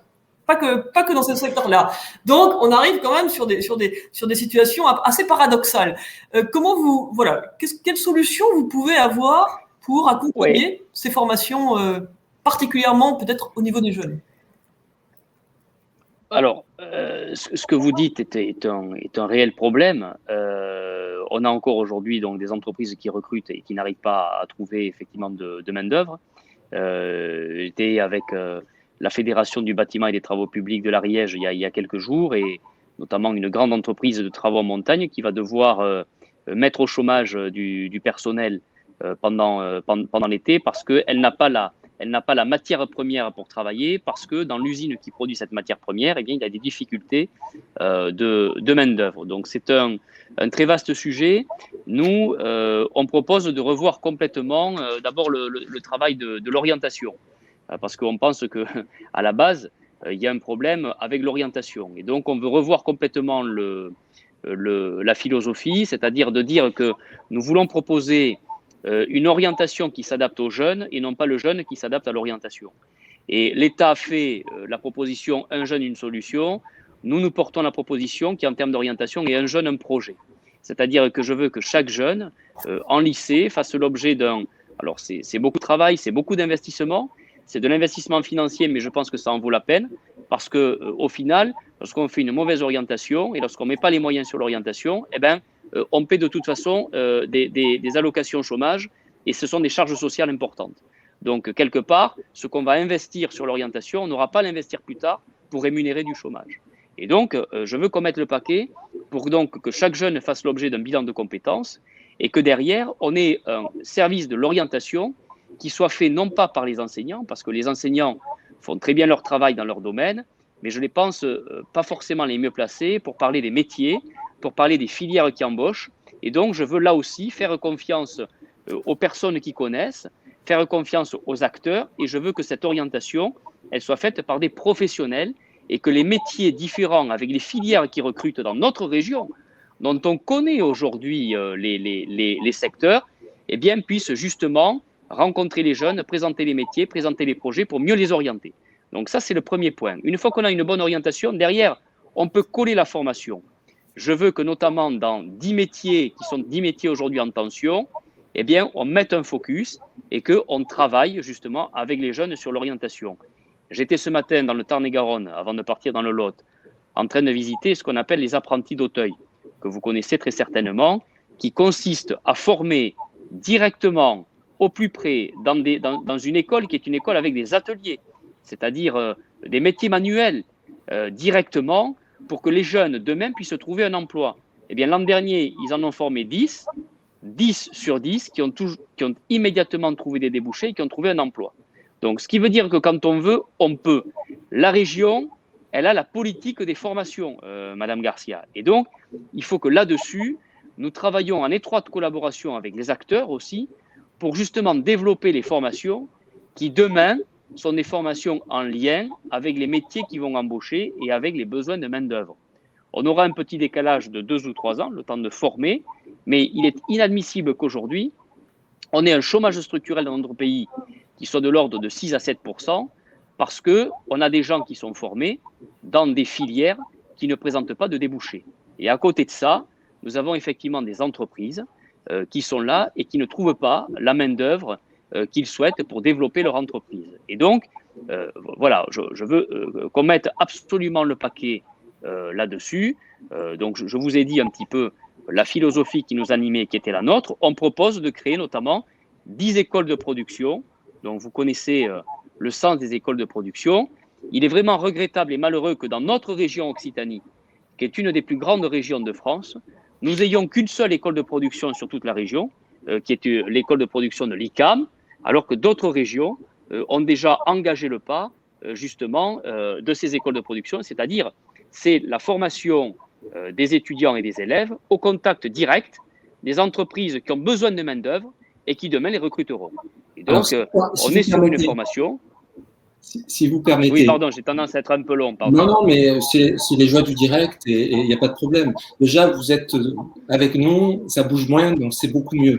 Pas que dans ce secteur-là. Donc, on arrive quand même sur des situations assez paradoxales. Quelle solution vous pouvez avoir pour accompagner ces formations, particulièrement peut-être au niveau des jeunes? Alors, ce que vous dites est un réel problème. On a encore aujourd'hui donc des entreprises qui recrutent et qui n'arrivent pas à trouver effectivement de main-d'œuvre. J'étais avec la Fédération du bâtiment et des travaux publics de l'Ariège il y a quelques jours, et notamment une grande entreprise de travaux en montagne qui va devoir mettre au chômage du personnel pendant l'été, parce qu'elle n'a pas la matière première pour travailler, parce que dans l'usine qui produit cette matière première, il y a des difficultés de main-d'œuvre. Donc c'est un très vaste sujet. Nous, on propose de revoir complètement d'abord le travail de l'orientation, parce qu'on pense qu'à la base, il y a un problème avec l'orientation. Et donc, on veut revoir complètement la philosophie, c'est-à-dire de dire que nous voulons proposer une orientation qui s'adapte aux jeunes et non pas le jeune qui s'adapte à l'orientation. Et l'État a fait la proposition « Un jeune, une solution ». Nous portons la proposition qui, en termes d'orientation, est « Un jeune, un projet ». C'est-à-dire que je veux que chaque jeune, en lycée, fasse l'objet d'un… Alors, c'est beaucoup de travail, c'est beaucoup d'investissement, c'est de l'investissement financier, mais je pense que ça en vaut la peine parce que au final, lorsqu'on fait une mauvaise orientation et lorsqu'on ne met pas les moyens sur l'orientation, on paie de toute façon des allocations chômage et ce sont des charges sociales importantes. Donc, quelque part, ce qu'on va investir sur l'orientation, on n'aura pas à l'investir plus tard pour rémunérer du chômage. Et donc, je veux qu'on mette le paquet pour donc que chaque jeune fasse l'objet d'un bilan de compétences et que derrière, on ait un service de l'orientation qui soit fait non pas par les enseignants, parce que les enseignants font très bien leur travail dans leur domaine, mais je les pense pas forcément les mieux placés pour parler des métiers, pour parler des filières qui embauchent. Et donc, je veux là aussi faire confiance aux personnes qui connaissent, faire confiance aux acteurs, et je veux que cette orientation, elle soit faite par des professionnels et que les métiers différents avec les filières qui recrutent dans notre région, dont on connaît aujourd'hui les secteurs, eh bien, puissent justement rencontrer les jeunes, présenter les métiers, présenter les projets pour mieux les orienter. Donc ça, c'est le premier point. Une fois qu'on a une bonne orientation, derrière, on peut coller la formation. Je veux que notamment dans 10 métiers, qui sont 10 métiers aujourd'hui en tension, eh bien, on mette un focus et qu'on travaille justement avec les jeunes sur l'orientation. J'étais ce matin dans le Tarn-et-Garonne, avant de partir dans le Lot, en train de visiter ce qu'on appelle les apprentis d'Auteuil, que vous connaissez très certainement, qui consiste à former directement, au plus près, dans une école qui est une école avec des ateliers, c'est-à-dire des métiers manuels, directement, pour que les jeunes demain puissent trouver un emploi. Eh bien, l'an dernier, ils en ont formé 10 sur 10 qui ont immédiatement trouvé des débouchés et qui ont trouvé un emploi. Donc, ce qui veut dire que quand on veut, on peut. La région, elle a la politique des formations, Madame Garcia. Et donc, il faut que là-dessus, nous travaillions en étroite collaboration avec les acteurs aussi pour justement développer les formations qui, demain, sont des formations en lien avec les métiers qui vont embaucher et avec les besoins de main-d'œuvre. On aura un petit décalage de 2 ou 3 ans, le temps de former, mais il est inadmissible qu'aujourd'hui, on ait un chômage structurel dans notre pays qui soit de l'ordre de 6 à 7%, parce qu'on a des gens qui sont formés dans des filières qui ne présentent pas de débouchés. Et à côté de ça, nous avons effectivement des entreprises qui sont là et qui ne trouvent pas la main-d'œuvre qu'ils souhaitent pour développer leur entreprise. Et donc, voilà, je veux qu'on mette absolument le paquet là-dessus. Donc, je vous ai dit un petit peu la philosophie qui nous animait, qui était la nôtre. On propose de créer notamment 10 écoles de production. Donc, vous connaissez le sens des écoles de production. Il est vraiment regrettable et malheureux que dans notre région Occitanie, qui est une des plus grandes régions de France, nous n'ayons qu'une seule école de production sur toute la région, qui est l'école de production de l'ICAM, alors que d'autres régions ont déjà engagé le pas, justement, de ces écoles de production, c'est-à-dire c'est la formation des étudiants et des élèves au contact direct des entreprises qui ont besoin de main-d'œuvre et qui demain les recruteront. Et donc, on est sur une formation. Si vous permettez. Oui, pardon, j'ai tendance à être un peu long. Pardon. Non, mais c'est les joies du direct et il n'y a pas de problème. Déjà, vous êtes avec nous, ça bouge moins, donc c'est beaucoup mieux.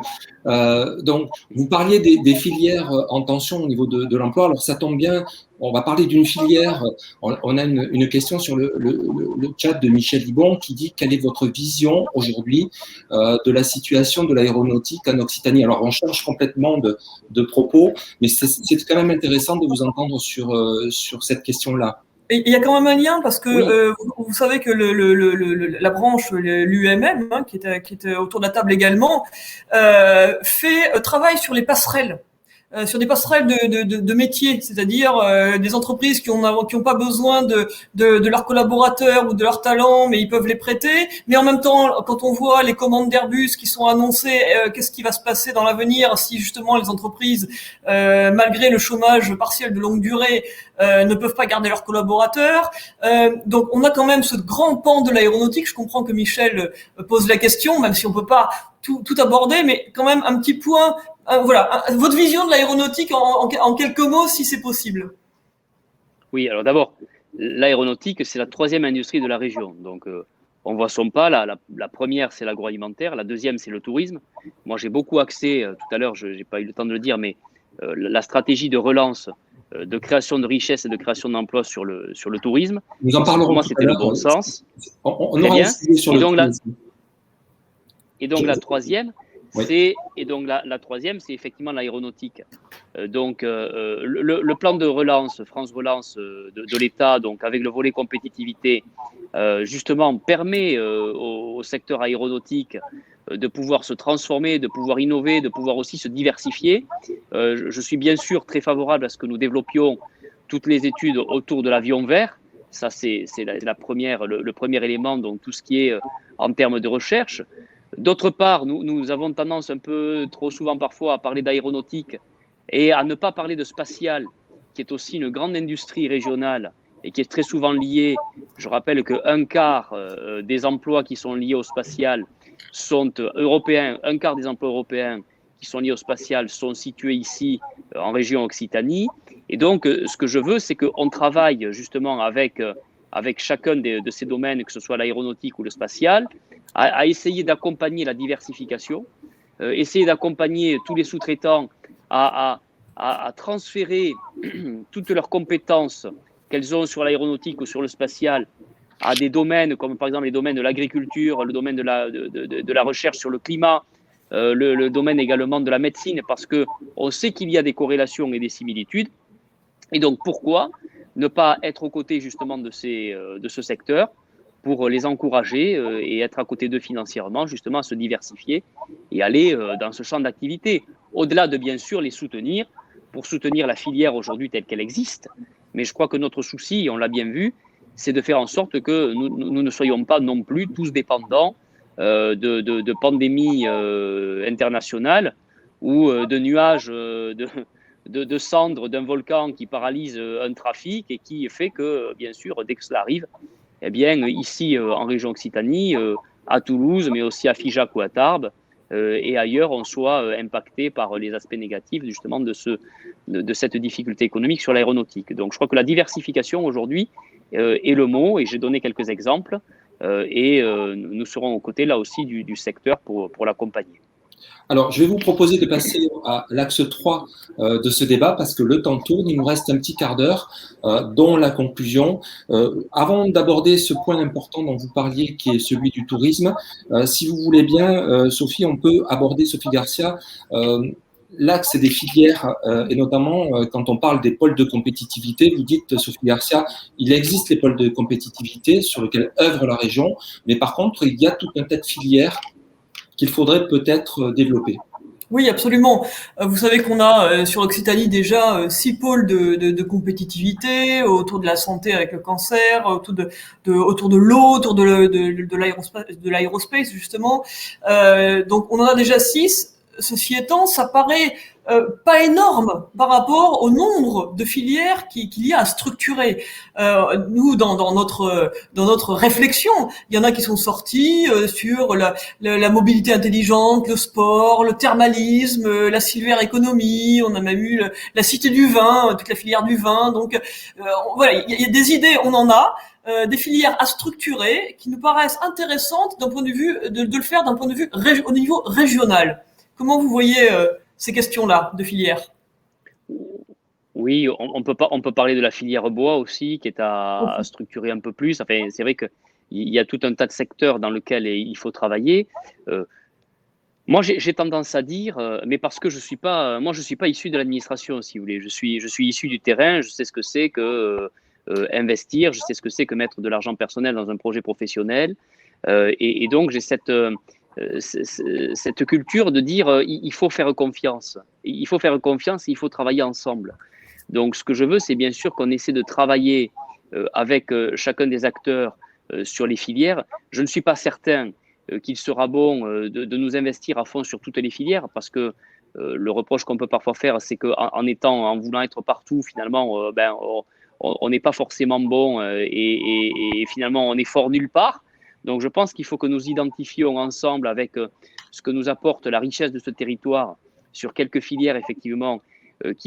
Donc, vous parliez des filières en tension au niveau de l'emploi. Alors, ça tombe bien, on va parler d'une filière. On a une question sur le chat de Michel Libon qui dit quelle est votre vision aujourd'hui de la situation de l'aéronautique en Occitanie. Alors, on change complètement de propos, mais c'est quand même intéressant de vous entendre sur cette question-là. Et il y a quand même un lien parce que vous savez que la branche, l'UMM, hein, qui est autour de la table également, travaille sur les passerelles. Sur des passerelles de métiers, c'est-à-dire des entreprises qui ont pas besoin de leurs collaborateurs ou de leurs talents, mais ils peuvent les prêter. Mais en même temps, quand on voit les commandes d'Airbus qui sont annoncées, qu'est-ce qui va se passer dans l'avenir si justement les entreprises, malgré le chômage partiel de longue durée, ne peuvent pas garder leurs collaborateurs. Donc on a quand même ce grand pan de l'aéronautique. Je comprends que Michel pose la question, même si on peut pas tout aborder, mais quand même un petit point. Voilà, votre vision de l'aéronautique en quelques mots, si c'est possible. Oui, alors d'abord, l'aéronautique, c'est la 3e industrie de la région. Donc, on voit son pas. La première, c'est l'agroalimentaire. La deuxième, c'est le tourisme. Moi, j'ai beaucoup axé, tout à l'heure, je n'ai pas eu le temps de le dire, mais la stratégie de relance, de création de richesses et de création d'emplois sur le tourisme. Nous en parlerons. Pour moi, c'était le bon sens. On aura un sujet sur le tourisme. Et donc, la troisième, Et donc la troisième, c'est effectivement l'aéronautique. Le plan de relance, France Relance de l'État, donc avec le volet compétitivité, justement permet au secteur aéronautique de pouvoir se transformer, de pouvoir innover, de pouvoir aussi se diversifier. Je suis bien sûr très favorable à ce que nous développions toutes les études autour de l'avion vert. Ça, c'est le premier élément, donc tout ce qui est en termes de recherche. D'autre part, nous avons tendance un peu trop souvent parfois à parler d'aéronautique et à ne pas parler de spatial, qui est aussi une grande industrie régionale et qui est très souvent liée. Je rappelle qu'un quart des emplois qui sont liés au spatial sont européens, un quart des emplois européens qui sont liés au spatial sont situés ici en région Occitanie. Et donc, ce que je veux, c'est qu'on travaille justement avec chacun de ces domaines, que ce soit l'aéronautique ou le spatial, à essayer d'accompagner la diversification, essayer d'accompagner tous les sous-traitants à transférer toutes leurs compétences qu'elles ont sur l'aéronautique ou sur le spatial à des domaines comme par exemple les domaines de l'agriculture, le domaine de la recherche sur le climat, le domaine également de la médecine, parce qu'on sait qu'il y a des corrélations et des similitudes. Et donc, pourquoi ne pas être aux côtés justement de ce secteur pour les encourager et être à côté d'eux financièrement, justement à se diversifier et aller dans ce champ d'activité. Au-delà de bien sûr les soutenir, pour soutenir la filière aujourd'hui telle qu'elle existe. Mais je crois que notre souci, on l'a bien vu, c'est de faire en sorte que nous ne soyons pas non plus tous dépendants de pandémies internationales ou de nuages de cendres d'un volcan qui paralyse un trafic et qui fait que, bien sûr, dès que cela arrive, eh bien, ici, en région Occitanie, à Toulouse, mais aussi à Figeac ou à Tarbes, et ailleurs, on soit impacté par les aspects négatifs, justement, de cette difficulté économique sur l'aéronautique. Donc, je crois que la diversification, aujourd'hui, est le mot, et j'ai donné quelques exemples, et nous serons aux côtés, là aussi, du secteur pour l'accompagner. Alors, je vais vous proposer de passer à l'axe 3 de ce débat parce que le temps tourne, il nous reste un petit quart d'heure, dont la conclusion. Avant d'aborder ce point important dont vous parliez, qui est celui du tourisme, si vous voulez bien, Sophie, on peut aborder, Sophie Garcia, l'axe des filières, et notamment quand on parle des pôles de compétitivité. Vous dites, Sophie Garcia, il existe les pôles de compétitivité sur lesquels œuvre la région, mais par contre, il y a tout un tas de filières qu'il faudrait peut-être développer. Oui, absolument. Vous savez qu'on a sur Occitanie déjà 6 pôles de compétitivité autour de la santé avec le cancer, autour de l'eau, autour de l'aérospace justement. Donc on en a déjà 6. Ceci étant, ça paraît pas énorme par rapport au nombre de filières qu'il y a à structurer. Nous, dans notre réflexion, il y en a qui sont sortis sur la mobilité intelligente, le sport, le thermalisme, la silver économie. On a même eu la cité du vin, toute la filière du vin. Donc voilà, il y a des idées, on en a. Des filières à structurer qui nous paraissent intéressantes d'un point de vue de le faire d'un point de vue au niveau régional. Comment vous voyez ces questions-là de filières ? Oui, on peut parler de la filière bois aussi, qui est à structurer un peu plus. Enfin, c'est vrai qu'il y a tout un tas de secteurs dans lesquels il faut travailler. Moi, j'ai tendance à dire, mais parce que je suis pas issu de l'administration, si vous voulez. Je suis issu du terrain. Je sais ce que c'est que investir. Je sais ce que c'est que mettre de l'argent personnel dans un projet professionnel. Et donc, j'ai cette culture de dire il faut faire confiance. Il faut faire confiance et il faut travailler ensemble. Donc, ce que je veux, c'est bien sûr qu'on essaie de travailler avec chacun des acteurs sur les filières. Je ne suis pas certain qu'il sera bon de nous investir à fond sur toutes les filières parce que le reproche qu'on peut parfois faire, c'est en voulant être partout, finalement, on n'est pas forcément bon et finalement, on est fort nulle part. Donc, je pense qu'il faut que nous identifions ensemble avec ce que nous apporte la richesse de ce territoire sur quelques filières, effectivement,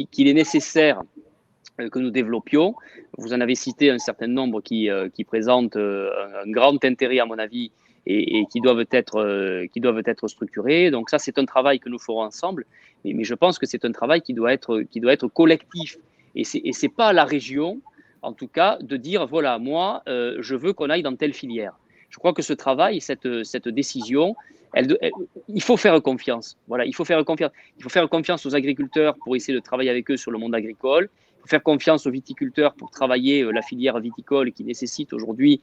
qu'il est nécessaire que nous développions. Vous en avez cité un certain nombre qui présentent un grand intérêt, à mon avis, et qui doivent être structurés. Donc, ça, c'est un travail que nous ferons ensemble. Mais je pense que c'est un travail qui doit être collectif. Et ce n'est pas à la région, en tout cas, de dire, voilà, moi, je veux qu'on aille dans telle filière. Je crois que ce travail, cette décision, il faut faire confiance. Voilà, il faut faire confiance. Il faut faire confiance aux agriculteurs pour essayer de travailler avec eux sur le monde agricole. Il faut faire confiance aux viticulteurs pour travailler la filière viticole qui nécessite aujourd'hui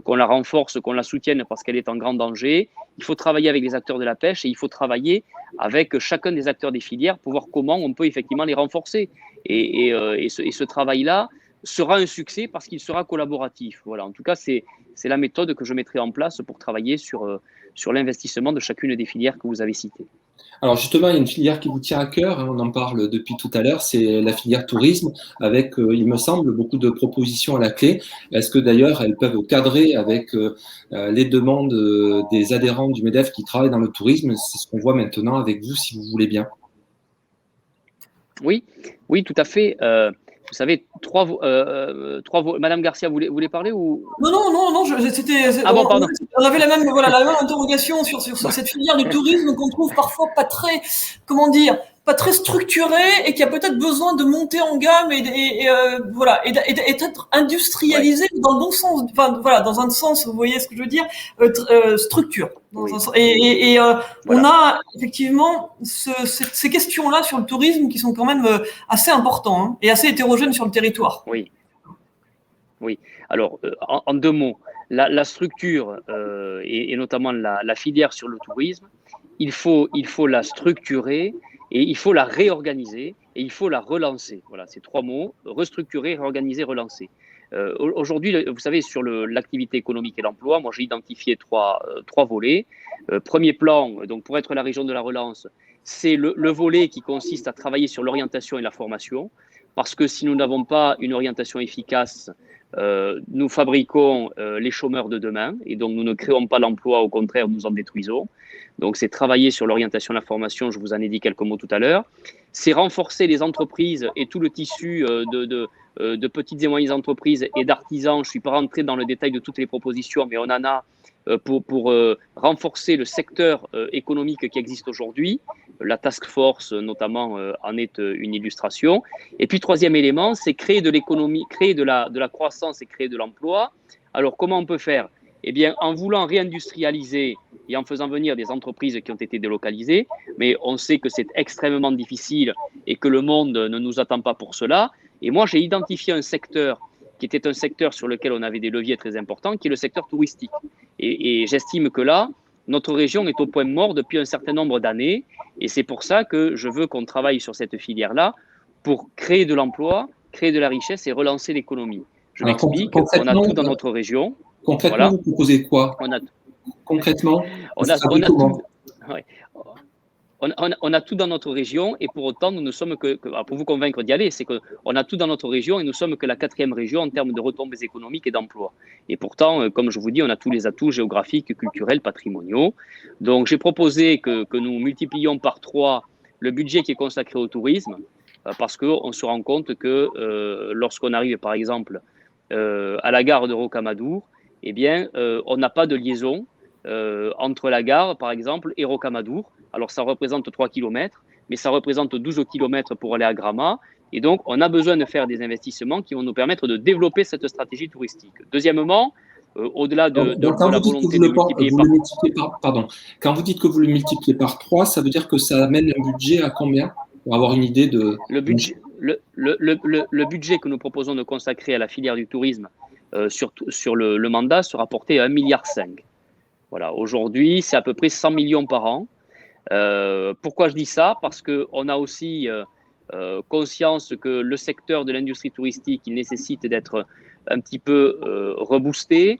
qu'on la renforce, qu'on la soutienne parce qu'elle est en grand danger. Il faut travailler avec les acteurs de la pêche et il faut travailler avec chacun des acteurs des filières pour voir comment on peut effectivement les renforcer. Et ce travail-là sera un succès parce qu'il sera collaboratif. Voilà. En tout cas, c'est la méthode que je mettrai en place pour travailler sur l'investissement de chacune des filières que vous avez citées. Alors justement, il y a une filière qui vous tient à cœur, hein, on en parle depuis tout à l'heure, c'est la filière tourisme, avec, il me semble, beaucoup de propositions à la clé. Est-ce que d'ailleurs, elles peuvent cadrer avec les demandes des adhérents du MEDEF qui travaillent dans le tourisme? C'est ce qu'on voit maintenant avec vous, si vous voulez bien. Oui, tout à fait. Vous savez, Madame Garcia, vous voulez parler ou... Non, Ah bon, pardon. On avait la même interrogation sur cette filière du tourisme qu'on trouve parfois pas très, pas très structurée et qui a peut-être besoin de monter en gamme et d'être industrialisée dans le bon sens, dans un sens, vous voyez ce que je veux dire, structure. On a effectivement ces questions-là sur le tourisme qui sont quand même assez importantes et assez hétérogènes sur le territoire. Oui. Alors, en 2 mots, la structure et notamment la filière sur le tourisme, il faut la structurer et il faut la réorganiser et il faut la relancer. Voilà, ces 3 mots, restructurer, réorganiser, relancer. Aujourd'hui, vous savez, sur l'activité économique et l'emploi, moi j'ai identifié trois volets. Premier plan, donc pour être la région de la relance, c'est le volet qui consiste à travailler sur l'orientation et la formation, parce que si nous n'avons pas une orientation efficace, nous fabriquons les chômeurs de demain et donc nous ne créons pas l'emploi, au contraire, nous en détruisons. Donc, c'est travailler sur l'orientation et la formation, je vous en ai dit quelques mots tout à l'heure. C'est renforcer les entreprises et tout le tissu de petites et moyennes entreprises et d'artisans. Je ne suis pas rentré dans le détail de toutes les propositions, mais on en a pour renforcer le secteur économique qui existe aujourd'hui. La task force, notamment, en est une illustration. Et puis, 3e élément, c'est créer de l'économie, créer de la croissance et créer de l'emploi. Alors, comment on peut faire ? Eh bien, en voulant réindustrialiser et en faisant venir des entreprises qui ont été délocalisées, mais on sait que c'est extrêmement difficile et que le monde ne nous attend pas pour cela. Et moi, j'ai identifié un secteur qui était un secteur sur lequel on avait des leviers très importants, qui est le secteur touristique. Et j'estime que là, notre région est au point mort depuis un certain nombre d'années. Et c'est pour ça que je veux qu'on travaille sur cette filière-là pour créer de l'emploi, créer de la richesse et relancer l'économie. Je m'explique, on a tout dans notre région. Concrètement, voilà. Vous proposez quoi? Concrètement, on a tout dans notre région et pour autant, nous ne sommes que pour vous convaincre d'y aller, c'est qu'on a tout dans notre région et nous sommes que la 4e région en termes de retombées économiques et d'emploi. Et pourtant, comme je vous dis, on a tous les atouts géographiques, culturels, patrimoniaux. Donc, j'ai proposé que nous multiplions par 3 le budget qui est consacré au tourisme parce qu'on se rend compte que lorsqu'on arrive, par exemple, à la gare de Rocamadour, eh bien, on n'a pas de liaison entre la gare, par exemple, et Rocamadour. Alors, ça représente 3 km, mais ça représente 12 km pour aller à Grama. Et donc, on a besoin de faire des investissements qui vont nous permettre de développer cette stratégie touristique. Deuxièmement, au-delà de la volonté de multiplier Quand vous dites que vous le multipliez par 3, ça veut dire que ça amène un budget à combien? Pour avoir une idée de... Le budget que nous proposons de consacrer à la filière du tourisme sur le mandat sera porté à 1,5 milliard. Voilà, aujourd'hui, c'est à peu près 100 millions par an. Pourquoi je dis ça? Parce qu'on a aussi conscience que le secteur de l'industrie touristique, il nécessite d'être un petit peu reboosté,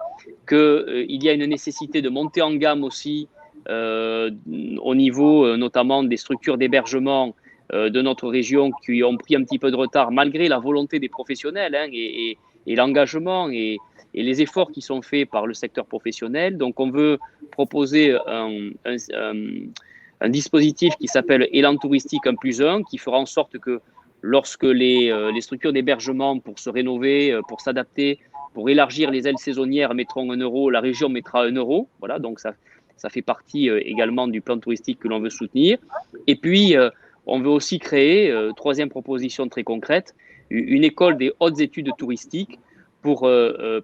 qu'il y a une nécessité de monter en gamme aussi au niveau notamment des structures d'hébergement de notre région qui ont pris un petit peu de retard malgré la volonté des professionnels et l'engagement et les efforts qui sont faits par le secteur professionnel. Donc, on veut proposer un dispositif qui s'appelle Élan touristique 1+1, qui fera en sorte que lorsque les structures d'hébergement pour se rénover, pour s'adapter, pour élargir les ailes saisonnières mettront 1 euro, la région mettra 1 euro. Voilà, donc ça fait partie également du plan touristique que l'on veut soutenir. Et puis, on veut aussi créer, 3e proposition très concrète, une école des hautes études touristiques pour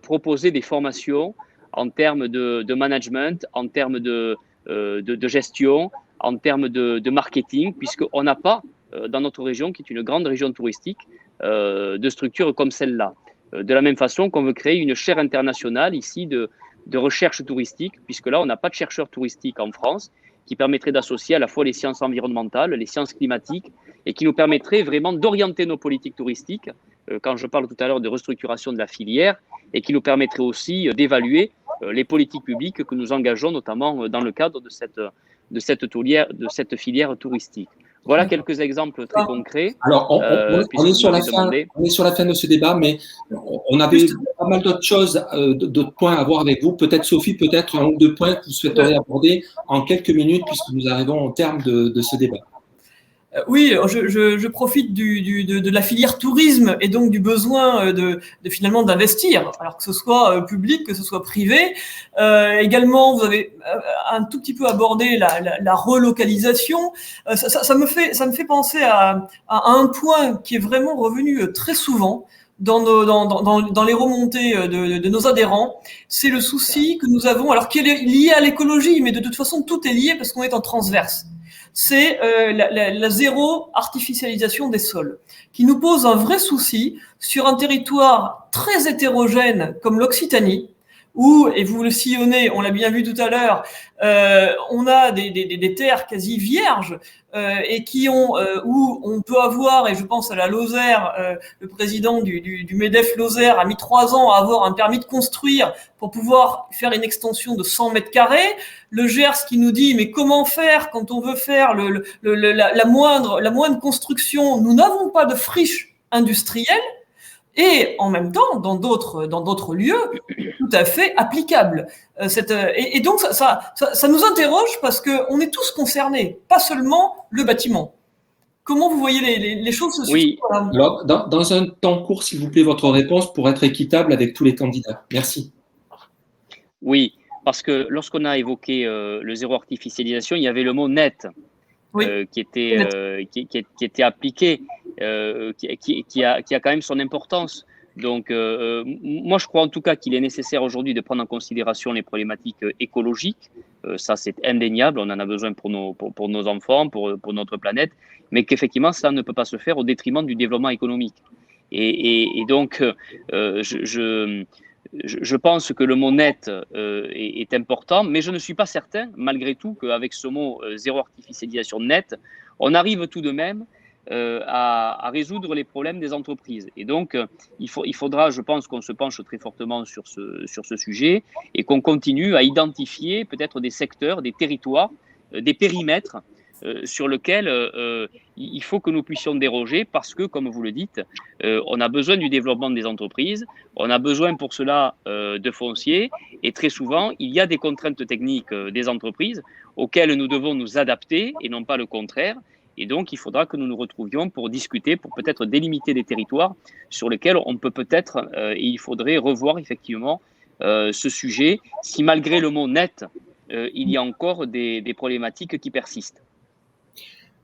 proposer des formations en termes de management, en termes de de gestion, en termes de marketing, puisqu'on n'a pas, dans notre région, qui est une grande région touristique, de structures comme celle-là. De la même façon qu'on veut créer une chaire internationale ici de recherche touristique, puisque là, on n'a pas de chercheurs touristiques en France, qui permettrait d'associer à la fois les sciences environnementales, les sciences climatiques, et qui nous permettrait vraiment d'orienter nos politiques touristiques, quand je parle tout à l'heure de restructuration de la filière, et qui nous permettrait aussi d'évaluer les politiques publiques que nous engageons, notamment dans le cadre de cette filière touristique. Voilà quelques exemples très concrets. Alors, on est sur la fin de ce débat, mais on avait pas mal d'autres choses, d'autres points à voir avec vous. Peut-être, Sophie, peut-être un ou deux points que vous souhaiteriez aborder en quelques minutes, puisque nous arrivons au terme de ce débat. Oui, je profite de la filière tourisme et donc du besoin finalement d'investir, alors que ce soit public, que ce soit privé. Également, vous avez un tout petit peu abordé la relocalisation. Ça me fait penser à un point qui est vraiment revenu très souvent dans les remontées de nos adhérents. C'est le souci que nous avons, alors qui est lié à l'écologie, mais de toute façon tout est lié parce qu'on est en transverse. C'est la zéro artificialisation des sols, qui nous pose un vrai souci sur un territoire très hétérogène comme l'Occitanie, où, et vous le sillonnez, on l'a bien vu tout à l'heure, on a des terres quasi vierges et où on peut avoir, et je pense à la Lozère, le président du MEDEF Lozère a mis 3 ans à avoir un permis de construire pour pouvoir faire une extension de 100 mètres carrés. Le Gers qui nous dit mais comment faire quand on veut faire la moindre construction? Nous n'avons pas de friche industrielle. Et en même temps, dans d'autres lieux, tout à fait applicable. Et donc, ça nous interroge parce qu'on est tous concernés, pas seulement le bâtiment. Comment vous voyez les choses se Oui. Alors, dans un temps court, s'il vous plaît, votre réponse pour être équitable avec tous les candidats. Merci. Oui, parce que lorsqu'on a évoqué le zéro artificialisation, il y avait le mot net. Oui. Qui était appliqué, qui a quand même son importance. Donc, moi, je crois en tout cas qu'il est nécessaire aujourd'hui de prendre en considération les problématiques écologiques. Ça, c'est indéniable. On en a besoin pour nos enfants, pour notre planète, mais qu'effectivement, ça ne peut pas se faire au détriment du développement économique. Et donc, je pense que le mot net est important, mais je ne suis pas certain, malgré tout, qu'avec ce mot zéro artificialisation net, on arrive tout de même à résoudre les problèmes des entreprises. Et donc, il faudra, je pense, qu'on se penche très fortement sur ce sujet et qu'on continue à identifier peut-être des secteurs, des territoires, des périmètres sur lequel il faut que nous puissions déroger parce que, comme vous le dites, on a besoin du développement des entreprises, on a besoin pour cela de foncier et très souvent, il y a des contraintes techniques des entreprises auxquelles nous devons nous adapter et non pas le contraire. Et donc, il faudra que nous nous retrouvions pour discuter, pour peut-être délimiter des territoires sur lesquels on peut peut-être, et il faudrait revoir effectivement ce sujet, si malgré le mot net, il y a encore des problématiques qui persistent.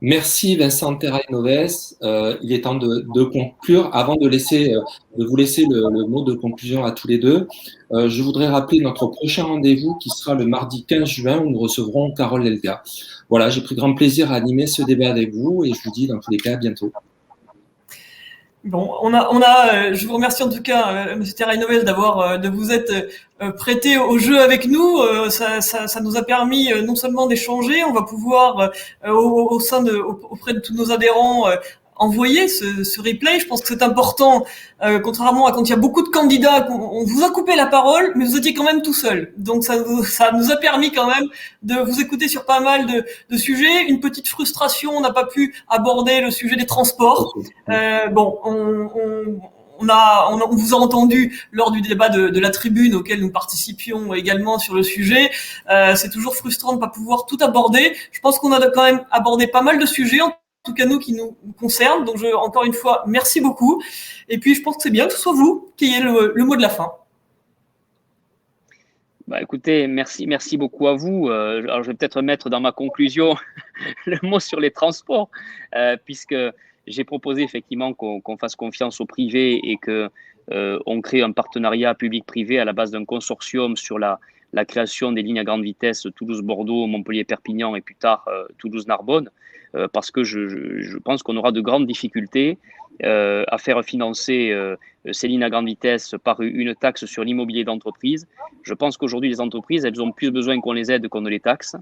Merci Vincent Terray-Noves. Il est temps de conclure. Avant de vous laisser le mot de conclusion à tous les deux, je voudrais rappeler notre prochain rendez-vous qui sera le mardi 15 juin où nous recevrons Carole Elga. Voilà, j'ai pris grand plaisir à animer ce débat avec vous et je vous dis dans tous les cas à bientôt. Bon, je vous remercie en tout cas, Monsieur Terray-Noves, de vous être prêté au jeu avec nous. Ça nous a permis non seulement d'échanger, on va pouvoir auprès de tous nos adhérents envoyer ce replay. Je pense que c'est important, contrairement à quand il y a beaucoup de candidats, on vous a coupé la parole, mais vous étiez quand même tout seul. Donc ça nous a permis quand même de vous écouter sur pas mal de sujets. Une petite frustration, on n'a pas pu aborder le sujet des transports. On vous a entendu lors du débat de la tribune auquel nous participions également sur le sujet. C'est toujours frustrant de ne pas pouvoir tout aborder. Je pense qu'on a quand même abordé pas mal de sujets, en tout cas nous qui nous concernent. Donc encore une fois, merci beaucoup. Et puis je pense que c'est bien que ce soit vous qui ayez le mot de la fin. Écoutez, merci beaucoup à vous. Alors je vais peut-être mettre dans ma conclusion le mot sur les transports, puisque j'ai proposé effectivement qu'on fasse confiance au privé et qu'on crée un partenariat public-privé à la base d'un consortium sur la la création des lignes à grande vitesse Toulouse-Bordeaux, Montpellier-Perpignan et plus tard Toulouse-Narbonne, parce que je pense qu'on aura de grandes difficultés à faire financer ces lignes à grande vitesse par une taxe sur l'immobilier d'entreprise. Je pense qu'aujourd'hui, les entreprises, elles ont plus besoin qu'on les aide qu'on ne les taxe.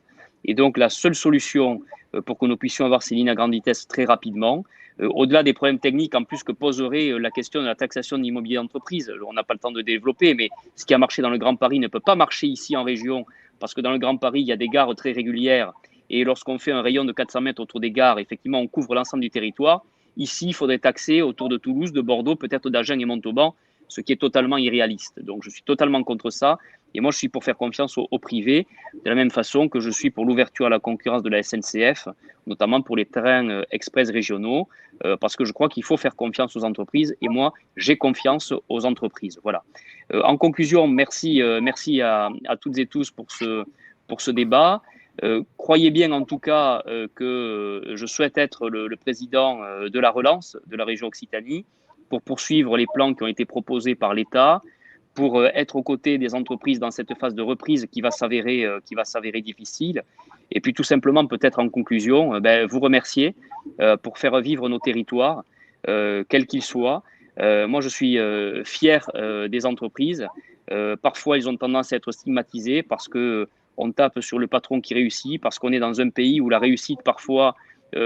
Et donc, la seule solution pour que nous puissions avoir ces lignes à grande vitesse très rapidement, au-delà des problèmes techniques en plus que poserait la question de la taxation de l'immobilier d'entreprise, on n'a pas le temps de développer, mais ce qui a marché dans le Grand Paris ne peut pas marcher ici en région, parce que dans le Grand Paris, il y a des gares très régulières, et lorsqu'on fait un rayon de 400 mètres autour des gares, effectivement, on couvre l'ensemble du territoire. Ici, il faudrait taxer autour de Toulouse, de Bordeaux, peut-être d'Agen et Montauban, ce qui est totalement irréaliste. Donc, je suis totalement contre ça. Et moi, je suis pour faire confiance au privé, de la même façon que je suis pour l'ouverture à la concurrence de la SNCF, notamment pour les trains express régionaux, parce que je crois qu'il faut faire confiance aux entreprises. Et moi, j'ai confiance aux entreprises. Voilà. En conclusion, merci à toutes et tous pour ce débat. Croyez bien en tout cas que je souhaite être le président de la relance de la région Occitanie pour poursuivre les plans qui ont été proposés par l'État, pour être aux côtés des entreprises dans cette phase de reprise qui va s'avérer difficile. Et puis tout simplement, peut-être en conclusion, vous remercier pour faire vivre nos territoires, quels qu'ils soient. Moi, je suis fier des entreprises. Parfois, ils ont tendance à être stigmatisés parce que on tape sur le patron qui réussit, parce qu'on est dans un pays où la réussite parfois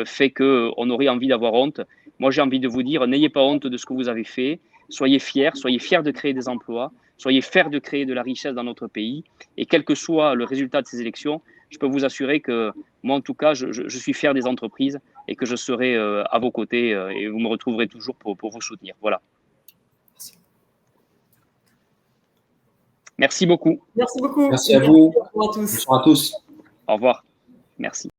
fait qu'on aurait envie d'avoir honte. Moi, j'ai envie de vous dire, n'ayez pas honte de ce que vous avez fait. Soyez fiers de créer des emplois, soyez fiers de créer de la richesse dans notre pays. Et quel que soit le résultat de ces élections, je peux vous assurer que moi, en tout cas, je suis fier des entreprises et que je serai à vos côtés et vous me retrouverez toujours pour vous soutenir. Voilà. Merci beaucoup. Merci beaucoup. Merci à vous. Au revoir à tous. Bonsoir à tous. Au revoir. Merci.